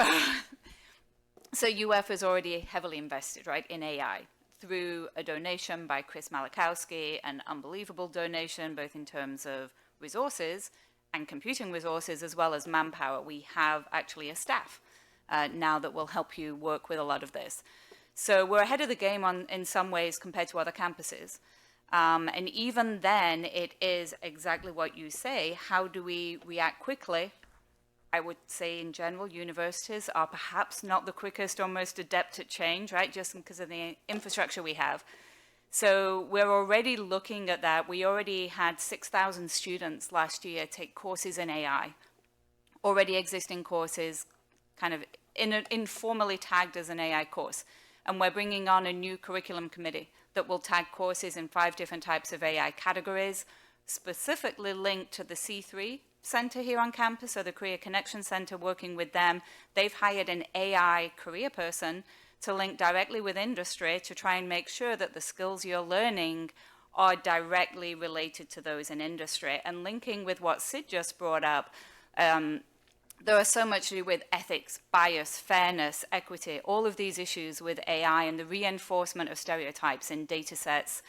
UF has already heavily invested, right, in AI through a donation by Chris Malachowski, an unbelievable donation, both in terms of resources and computing resources, as well as manpower. We have actually a staff now that will help you work with a lot of this. So we're ahead of the game in some ways compared to other campuses. And even then, it is exactly what you say. How do we react quickly? I would say in general, universities are perhaps not the quickest or most adept at change, right? Just because of the infrastructure we have. So we're already looking at that. We already had 6,000 students last year take courses in AI, already existing courses, kind of informally tagged as an AI course. And we're bringing on a new curriculum committee that will tag courses in 5 different types of AI categories, specifically linked to the C3 Center here on campus, so the Career Connection Center, working with them. They've hired an AI career person to link directly with industry to try and make sure that the skills you're learning are directly related to those in industry. And linking with what Sid just brought up, there are so much to do with ethics, bias, fairness, equity, all of these issues with AI, and the reinforcement of stereotypes in data sets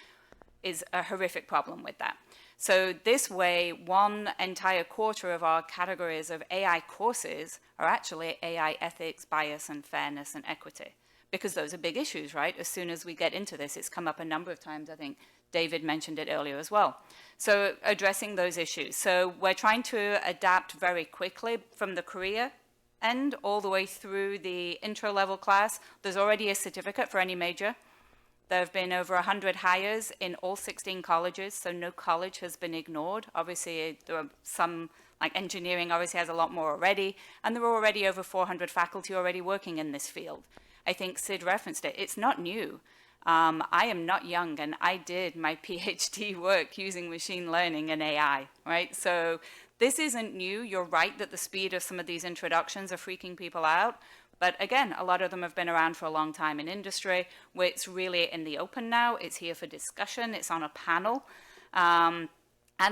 is a horrific problem with that. So this way, 1 entire quarter of our categories of AI courses are actually AI ethics, bias, and fairness, and equity, because those are big issues, right? As soon as we get into this, it's come up a number of times. I think David mentioned it earlier as well. So addressing those issues. So we're trying to adapt very quickly from the career end all the way through the intro level class. There's already a certificate for any major. There have been over 100 hires in all 16 colleges, so no college has been ignored. Obviously, there are some, like engineering obviously has a lot more already, and there are already over 400 faculty already working in this field. I think Sid referenced it. It's not new. I am not young, and I did my PhD work using machine learning and AI, right? So this isn't new. You're right that the speed of some of these introductions are freaking people out. But again, a lot of them have been around for a long time in industry, where it's really in the open now. It's here for discussion. It's on a panel. And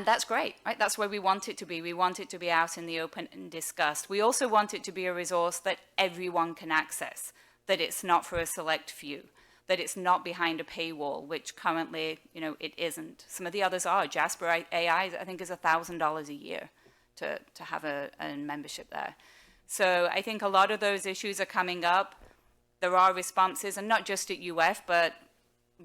that's great, right? That's where we want it to be. We want it to be out in the open and discussed. We also want it to be a resource that everyone can access, that it's not for a select few, that it's not behind a paywall, which currently, it isn't. Some of the others are. Jasper AI, I think, is $1,000 a year to have a membership there. So I think a lot of those issues are coming up. There are responses, and not just at UF, but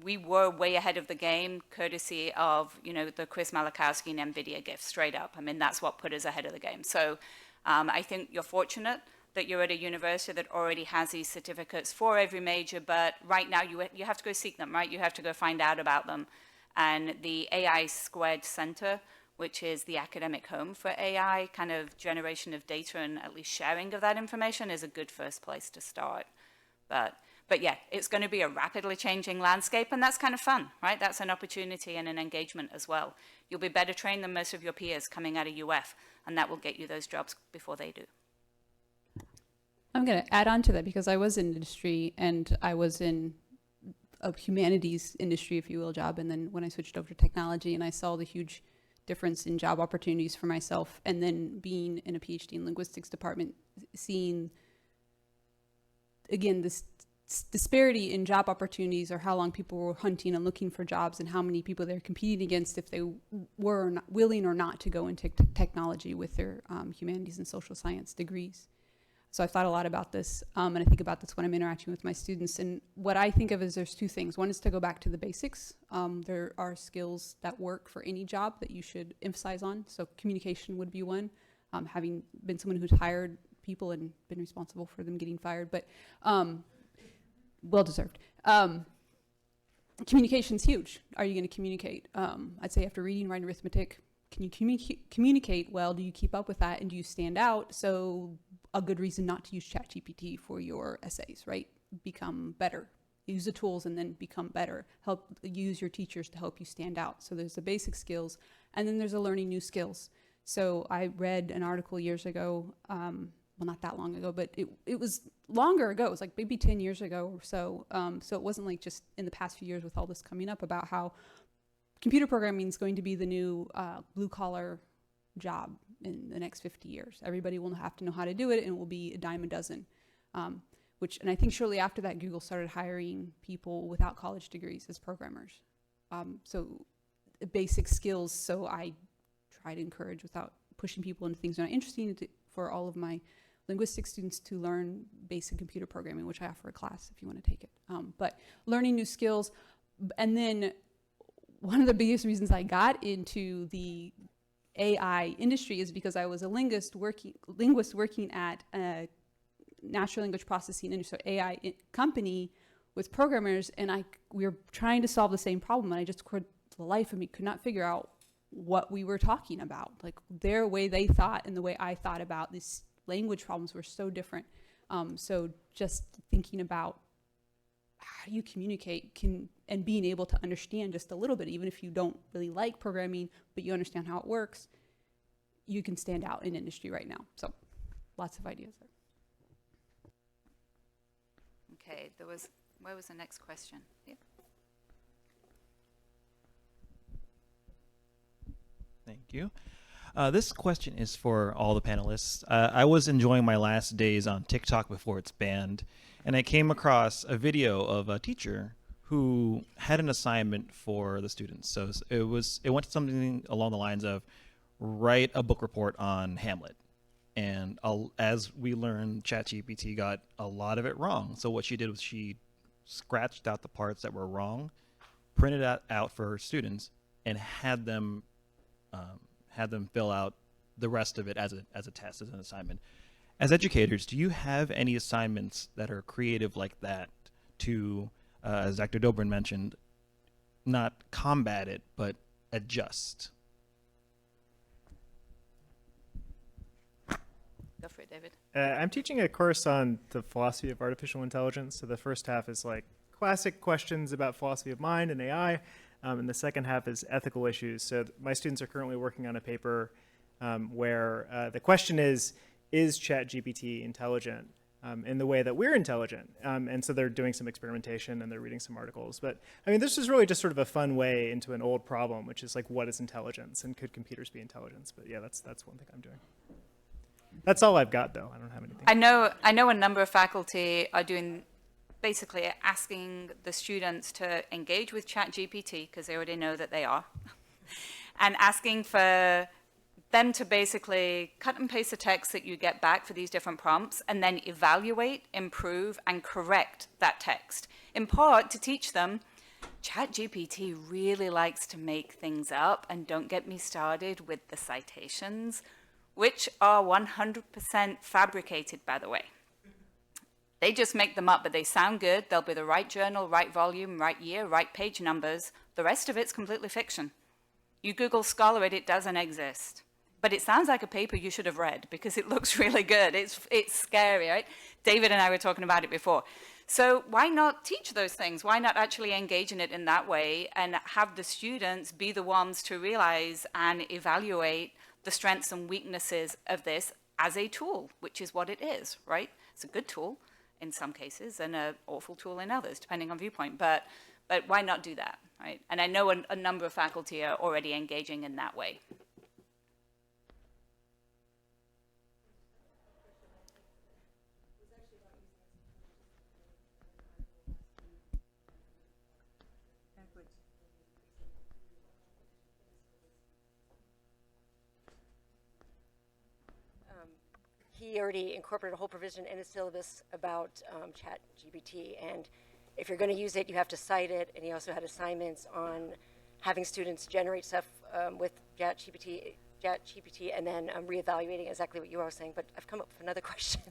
we were way ahead of the game, courtesy of, you know, the Chris Malachowski and NVIDIA gift, straight up. I mean, that's what put us ahead of the game. So I think you're fortunate that you're at a university that already has these certificates for every major, but right now you have to go seek them, right? You have to go find out about them. And the AI Squared Center, which is the academic home for AI, kind of generation of data and at least sharing of that information, is a good first place to start. But yeah, it's going to be a rapidly changing landscape, and that's kind of fun, right? That's an opportunity and an engagement as well. You'll be better trained than most of your peers coming out of UF, and that will get you those jobs before they do. I'm going to add on to that because I was in industry and I was in a humanities industry, if you will, job. And then when I switched over to technology and I saw the huge difference in job opportunities for myself, and then being in a PhD in linguistics department, seeing, again, this disparity in job opportunities, or how long people were hunting and looking for jobs and how many people they're competing against if they were not willing or not to go into technology with their humanities and social science degrees. So I thought a lot about this, and I think about this when I'm interacting with my students. And what I think of is there's two things. One is to go back to the basics. There are skills that work for any job that you should emphasize on. So communication would be one, having been someone who's hired people and been responsible for them getting fired, but well-deserved. Communication's huge. Are you going to communicate? I'd say after reading, writing, arithmetic, can you communicate well? Do you keep up with that? And do you stand out? So a good reason not to use ChatGPT for your essays, right? Become better. Use the tools and then become better. Help use your teachers to help you stand out. So there's the basic skills, and then there's the learning new skills. So I read an article years ago, well, not that long ago, but it was longer ago. It was like maybe 10 years ago or so. So it wasn't like just in the past few years with all this coming up about how computer programming is going to be the new blue-collar job in the next 50 years. Everybody will have to know how to do it, and it will be a dime a dozen. And I think shortly after that, Google started hiring people without college degrees as programmers. So basic skills. So I try to encourage, without pushing people into things that are not interesting, for all of my linguistics students to learn basic computer programming, which I offer a class if you want to take it. But learning new skills. And then one of the biggest reasons I got into the AI industry is because I was a linguist working at a natural language processing industry, so AI company with programmers, and we were trying to solve the same problem, and I just, for the life of me, could not figure out what we were talking about. Like, their way they thought and the way I thought about these language problems were so different. So just thinking about how do you communicate and being able to understand just a little bit, even if you don't really like programming, but you understand how it works, you can stand out in industry right now. So lots of ideas there. Okay, where was the next question? Yeah. Thank you. This question is for all the panelists. I was enjoying my last days on TikTok before it's banned, and I came across a video of a teacher who had an assignment for the students. So it went to something along the lines of write a book report on Hamlet. And as we learned, ChatGPT got a lot of it wrong. So what she did was she scratched out the parts that were wrong, printed it out for her students, and had them fill out the rest of it as a test, as an assignment. As educators, do you have any assignments that are creative like that to, as Dr. Dobrin mentioned, not combat it, but adjust? Go for it, David. I'm teaching a course on the philosophy of artificial intelligence. So the first half is like classic questions about philosophy of mind and AI. And the second half is ethical issues. So my students are currently working on a paper where the question is ChatGPT intelligent in the way that we're intelligent? And so they're doing some experimentation and they're reading some articles. But I mean, this is really just sort of a fun way into an old problem, which is like, what is intelligence? And could computers be intelligence? But yeah, that's one thing I'm doing. That's all I've got, though. I don't have anything. I know a number of faculty are doing, basically asking the students to engage with ChatGPT, because they already know that they are, and asking for them to basically cut and paste the text that you get back for these different prompts, and then evaluate, improve, and correct that text, in part to teach them ChatGPT really likes to make things up, and don't get me started with the citations, which are 100% fabricated, by the way. They just make them up, but they sound good. They'll be the right journal, right volume, right year, right page numbers. The rest of it's completely fiction. You Google Scholar it doesn't exist. But it sounds like a paper you should have read because it looks really good. It's scary, right? David and I were talking about it before. So why not teach those things? Why not actually engage in it in that way and have the students be the ones to realize and evaluate the strengths and weaknesses of this as a tool, which is what it is, right? It's a good tool in some cases and an awful tool in others, depending on viewpoint. But why not do that, right? And I know a number of faculty are already engaging in that way. He already incorporated a whole provision in his syllabus about ChatGPT, and if you're going to use it, you have to cite it, and he also had assignments on having students generate stuff with ChatGPT, and then reevaluating exactly what you were saying, but I've come up with another question.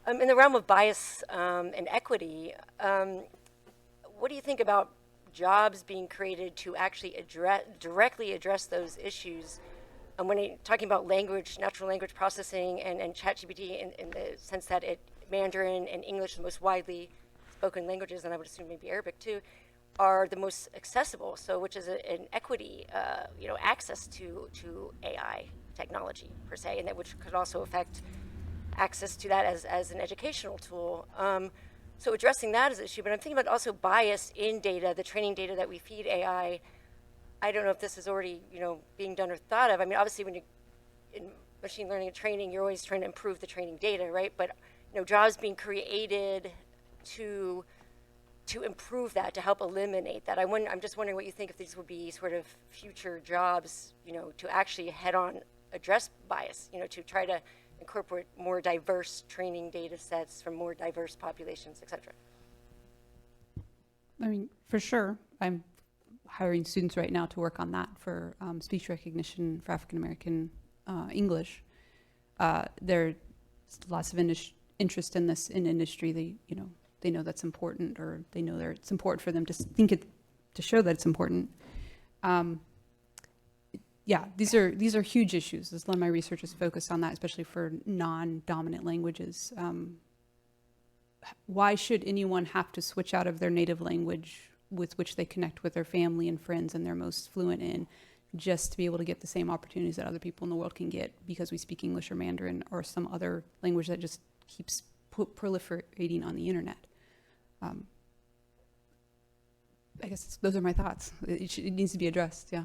In the realm of bias and equity, what do you think about jobs being created to actually directly address those issues? When you're talking about language, natural language processing, and ChatGPT in the sense that Mandarin and English, the most widely spoken languages, and I would assume maybe Arabic too, are the most accessible. So, which is an equity, access to AI technology per se, and that which could also affect access to that as an educational tool. So addressing that as an issue, but I'm thinking about also bias in data, the training data that we feed AI. I don't know if this is already, being done or thought of. I mean, obviously, when you're in machine learning and training, you're always trying to improve the training data, right? But jobs being created to improve that, to help eliminate that. I'm just wondering what you think if these would be sort of future jobs, to actually head-on address bias, to try to incorporate more diverse training data sets from more diverse populations, et cetera. I mean, for sure. I'm hiring students right now to work on that for speech recognition for African American English. There's lots of interest in this in industry. They know that's important, or they know that it's important for them to to show that it's important. Yeah, these are huge issues. A lot of my research is focused on that, especially for non-dominant languages. Why should anyone have to switch out of their native language with which they connect with their family and friends and they're most fluent in, just to be able to get the same opportunities that other people in the world can get because we speak English or Mandarin or some other language that just keeps proliferating on the internet? I guess those are my thoughts. It needs to be addressed, yeah.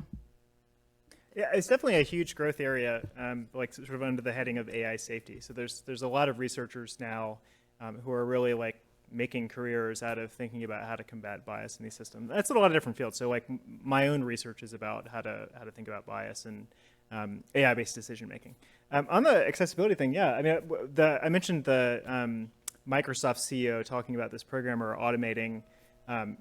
Yeah, it's definitely a huge growth area, like sort of under the heading of AI safety. So there's a lot of researchers now who are really like making careers out of thinking about how to combat bias in these systems. That's in a lot of different fields. So like my own research is about how to think about bias and AI-based decision making. On the accessibility thing, yeah, I mean, I mentioned the Microsoft CEO talking about this programmer automating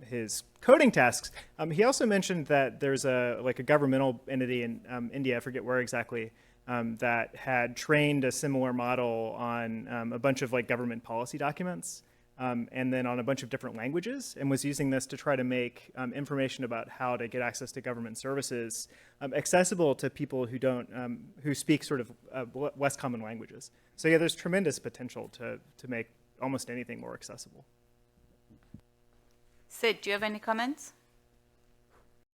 his coding tasks. He also mentioned that there's a governmental entity in India, I forget where exactly, that had trained a similar model on a bunch of government policy documents, and then on a bunch of different languages, and was using this to try to make information about how to get access to government services accessible to people who speak sort of less common languages. So yeah, there's tremendous potential to make almost anything more accessible. Sid, do you have any comments?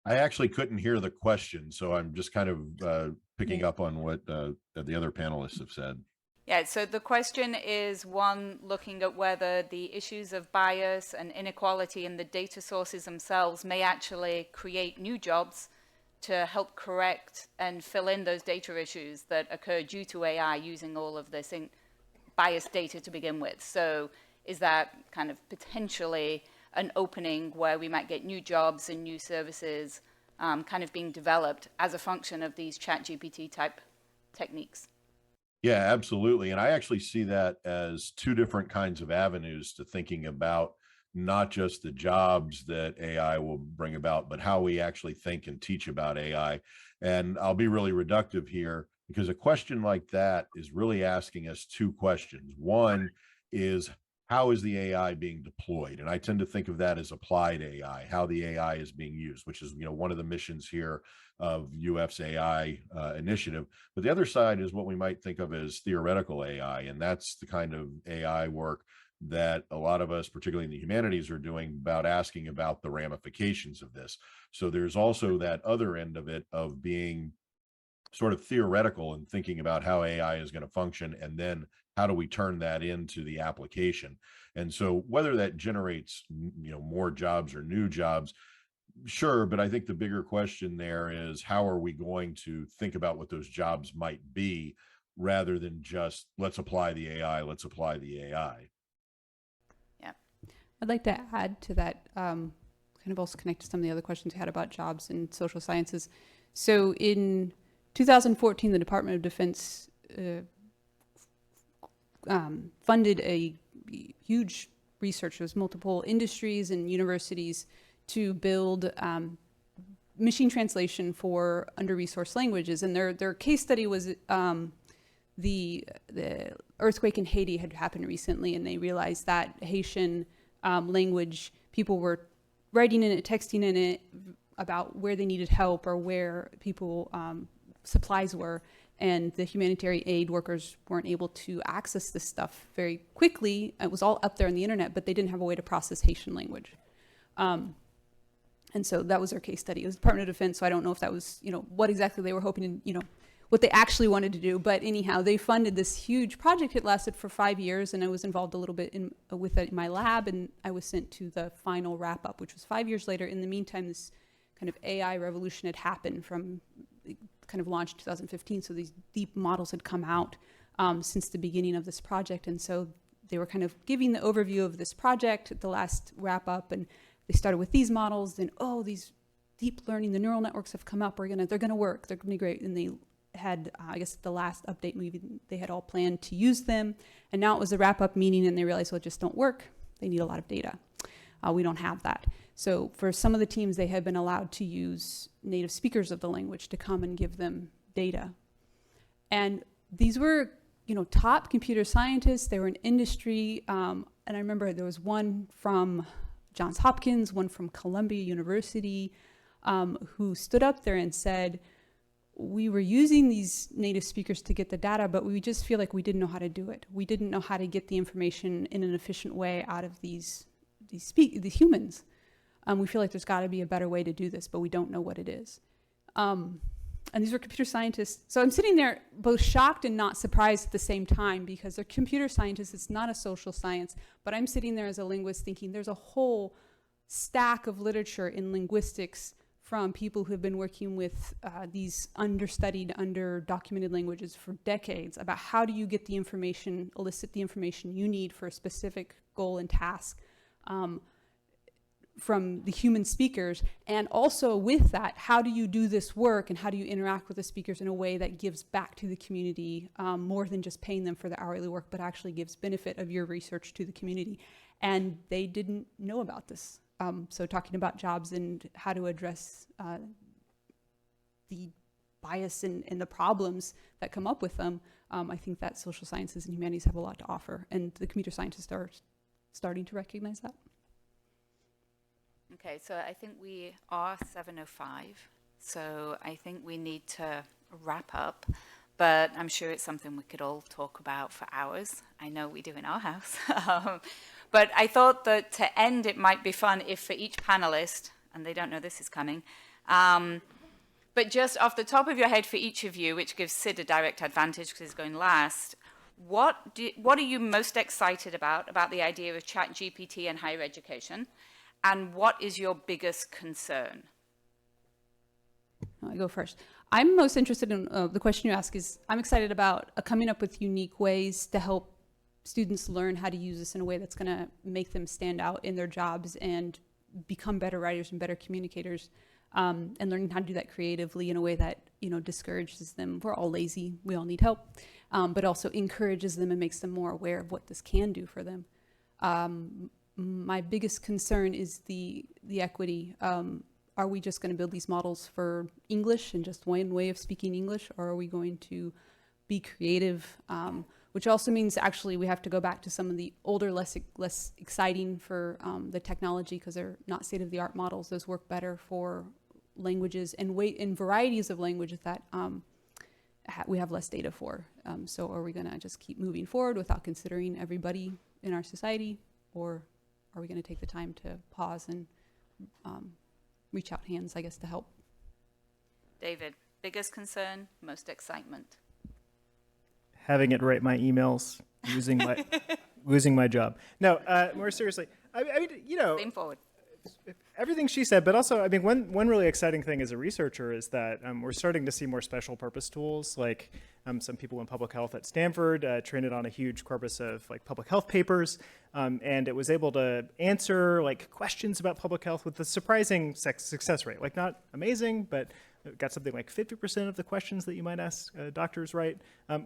I actually couldn't hear the question, so I'm just kind of picking up on what the other panelists have said. Yeah, so the question is one looking at whether the issues of bias and inequality in the data sources themselves may actually create new jobs to help correct and fill in those data issues that occur due to AI using all of this biased data to begin with. So is that kind of potentially an opening where we might get new jobs and new services kind of being developed as a function of these ChatGPT type techniques? Yeah, absolutely. And I actually see that as two different kinds of avenues to thinking about not just the jobs that AI will bring about, but how we actually think and teach about AI. And I'll be really reductive here, because a question like that is really asking us two questions. One is, how is the AI being deployed? And I tend to think of that as applied AI, how the AI is being used, which is, one of the missions here of UF's AI initiative. But the other side is what we might think of as theoretical AI, and that's the kind of AI work that a lot of us, particularly in the humanities, are doing, about asking about the ramifications of this. So there's also that other end of it, of being sort of theoretical and thinking about how AI is going to function, and then how do we turn that into the application. And so whether that generates more jobs or new jobs, sure, but I think the bigger question there is, how are we going to think about what those jobs might be, rather than just let's apply the AI, let's apply the AI. Yeah. I'd like to add to that, kind of also connect to some of the other questions we had about jobs in social sciences. So in 2014, the Department of Defense funded a huge research. There was multiple industries and universities to build machine translation for under-resourced languages. And their case study was the earthquake in Haiti had happened recently, and they realized that Haitian language, people were writing in it, texting in it about where they needed help or where people supplies were, and the humanitarian aid workers weren't able to access this stuff very quickly. It was all up there on the internet, but they didn't have a way to process Haitian language. And so that was their case study. It was Department of Defense, so I don't know if that was, what exactly they were hoping to, what they actually wanted to do. But anyhow, they funded this huge project. It lasted for 5 years, and I was involved a little bit with it in my lab, and I was sent to the final wrap-up, which was 5 years later. In the meantime, this kind of AI revolution had happened from kind of launched 2015, so these deep models had come out since the beginning of this project. And so they were kind of giving the overview of this project at the last wrap-up, and they started with these models, then, these deep learning, the neural networks have come up, they're gonna work, they're gonna be great. And they had, I guess the last update movie, they had all planned to use them. And now it was a wrap-up meeting, and they realized, well, it just don't work. They need a lot of data. We don't have that. So for some of the teams, they had been allowed to use native speakers of the language to come and give them data. And these were, top computer scientists. They were in industry. And I remember there was one from Johns Hopkins, one from Columbia University, who stood up there and said, we were using these native speakers to get the data, but we just feel like we didn't know how to do it. We didn't know how to get the information in an efficient way out of these humans. We feel like there's got to be a better way to do this, but we don't know what it is. And these were computer scientists. So I'm sitting there both shocked and not surprised at the same time, because they're computer scientists. It's not a social science. But I'm sitting there as a linguist thinking there's a whole stack of literature in linguistics from people who have been working with these understudied, underdocumented languages for decades about how do you get the information, elicit the information you need for a specific goal and task from the human speakers. And also with that, how do you do this work, and how do you interact with the speakers in a way that gives back to the community, more than just paying them for the hourly work, but actually gives benefit of your research to the community. And they didn't know about this. So talking about jobs and how to address the bias and the problems that come up with them, I think that social sciences and humanities have a lot to offer, and the computer scientists are starting to recognize that. Okay, so I think we are 7:05, so I think we need to wrap up, but I'm sure it's something we could all talk about for hours. I know we do in our house. But I thought that to end, it might be fun if for each panelist, and they don't know this is coming, but just off the top of your head for each of you, which gives Sid a direct advantage because he's going last, what are you most excited about the idea of ChatGPT and higher education? And what is your biggest concern? I go first. I'm most interested in the question you ask is, I'm excited about coming up with unique ways to help students learn how to use this in a way that's going to make them stand out in their jobs and become better writers and better communicators, and learning how to do that creatively in a way that, discourages them. We're all lazy. We all need help, but also encourages them and makes them more aware of what this can do for them. my biggest concern is the equity. Are we just going to build these models for English and just one way of speaking English, or are we going to be creative? Which also means actually we have to go back to some of the older, less exciting for the technology, because they're not state-of-the-art models. Those work better for languages and varieties of languages that we have less data for. So are we going to just keep moving forward without considering everybody in our society, or are we going to take the time to pause and reach out hands, I guess, to help? David, biggest concern, most excitement. Having it write my emails, losing my job. No, more seriously, I mean, you know, Lean forward. everything she said, but also, I mean, one really exciting thing as a researcher is that we're starting to see more special purpose tools, like some people in public health at Stanford trained it on a huge corpus of like public health papers, and it was able to answer like questions about public health with a surprising success rate. Like not amazing, but it got something like 50% of the questions that you might ask doctors right,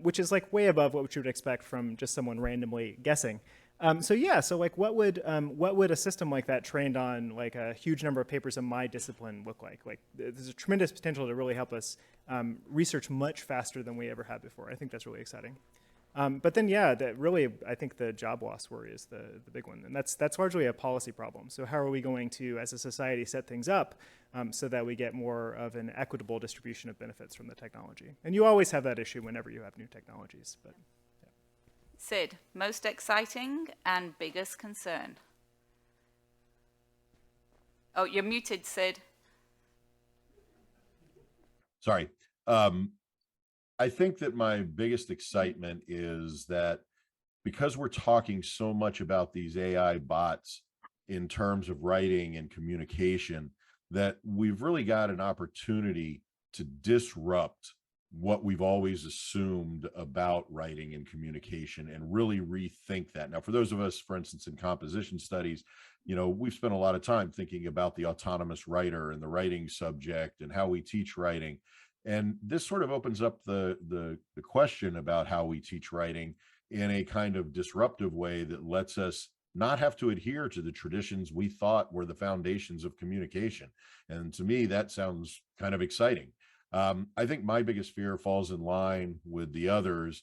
which is like way above what you would expect from just someone randomly guessing. So yeah, so like what would a system like that trained on like a huge number of papers in my discipline look like? Like there's a tremendous potential to really help us research much faster than we ever had before. I think that's really exciting. But then yeah, that really, I think the job loss worry is the big one. And that's largely a policy problem. So how are we going to, as a society, set things up so that we get more of an equitable distribution of benefits from the technology? And you always have that issue whenever you have new technologies. But Sid, most exciting and biggest concern. Oh, you're muted, Sid. Sorry. I think that my biggest excitement is that because we're talking so much about these AI bots in terms of writing and communication, that we've really got an opportunity to disrupt what we've always assumed about writing and communication and really rethink that. Now, for those of us, for instance, in composition studies, you know, we've spent a lot of time thinking about the autonomous writer and the writing subject and how we teach writing. And this sort of opens up the question about how we teach writing in a kind of disruptive way that lets us not have to adhere to the traditions we thought were the foundations of communication. And to me, that sounds kind of exciting. I think my biggest fear falls in line with the others,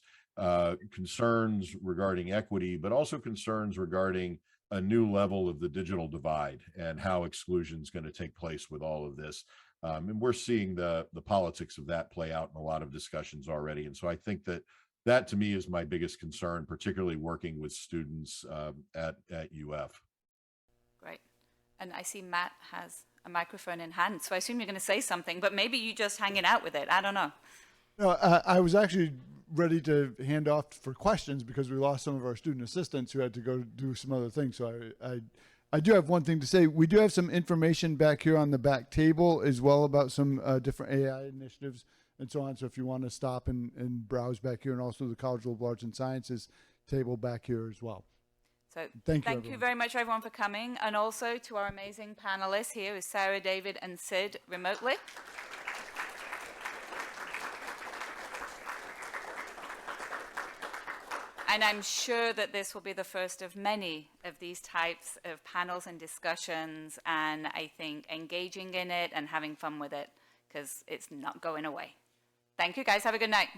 concerns regarding equity, but also concerns regarding a new level of the digital divide and how exclusion is going to take place with all of this. And we're seeing the politics of that play out in a lot of discussions already. And so I think that to me is my biggest concern, particularly working with students at UF. Great. And I see Matt has a microphone in hand, so I assume you're going to say something, but maybe you just hanging out with it. I don't know. No, I was actually ready to hand off for questions because we lost some of our student assistants who had to go do some other things. So I do have one thing to say. We do have some information back here on the back table as well about some different AI initiatives and so on. So if you want to stop and browse back here, and also the College of Arts and Sciences table back here as well. So thank you very much, everyone, for coming. And also to our amazing panelists here is Sarah, David, and Sid remotely. And I'm sure that this will be the first of many of these types of panels and discussions, and I think engaging in it and having fun with it, because it's not going away. Thank you, guys. Have a good night.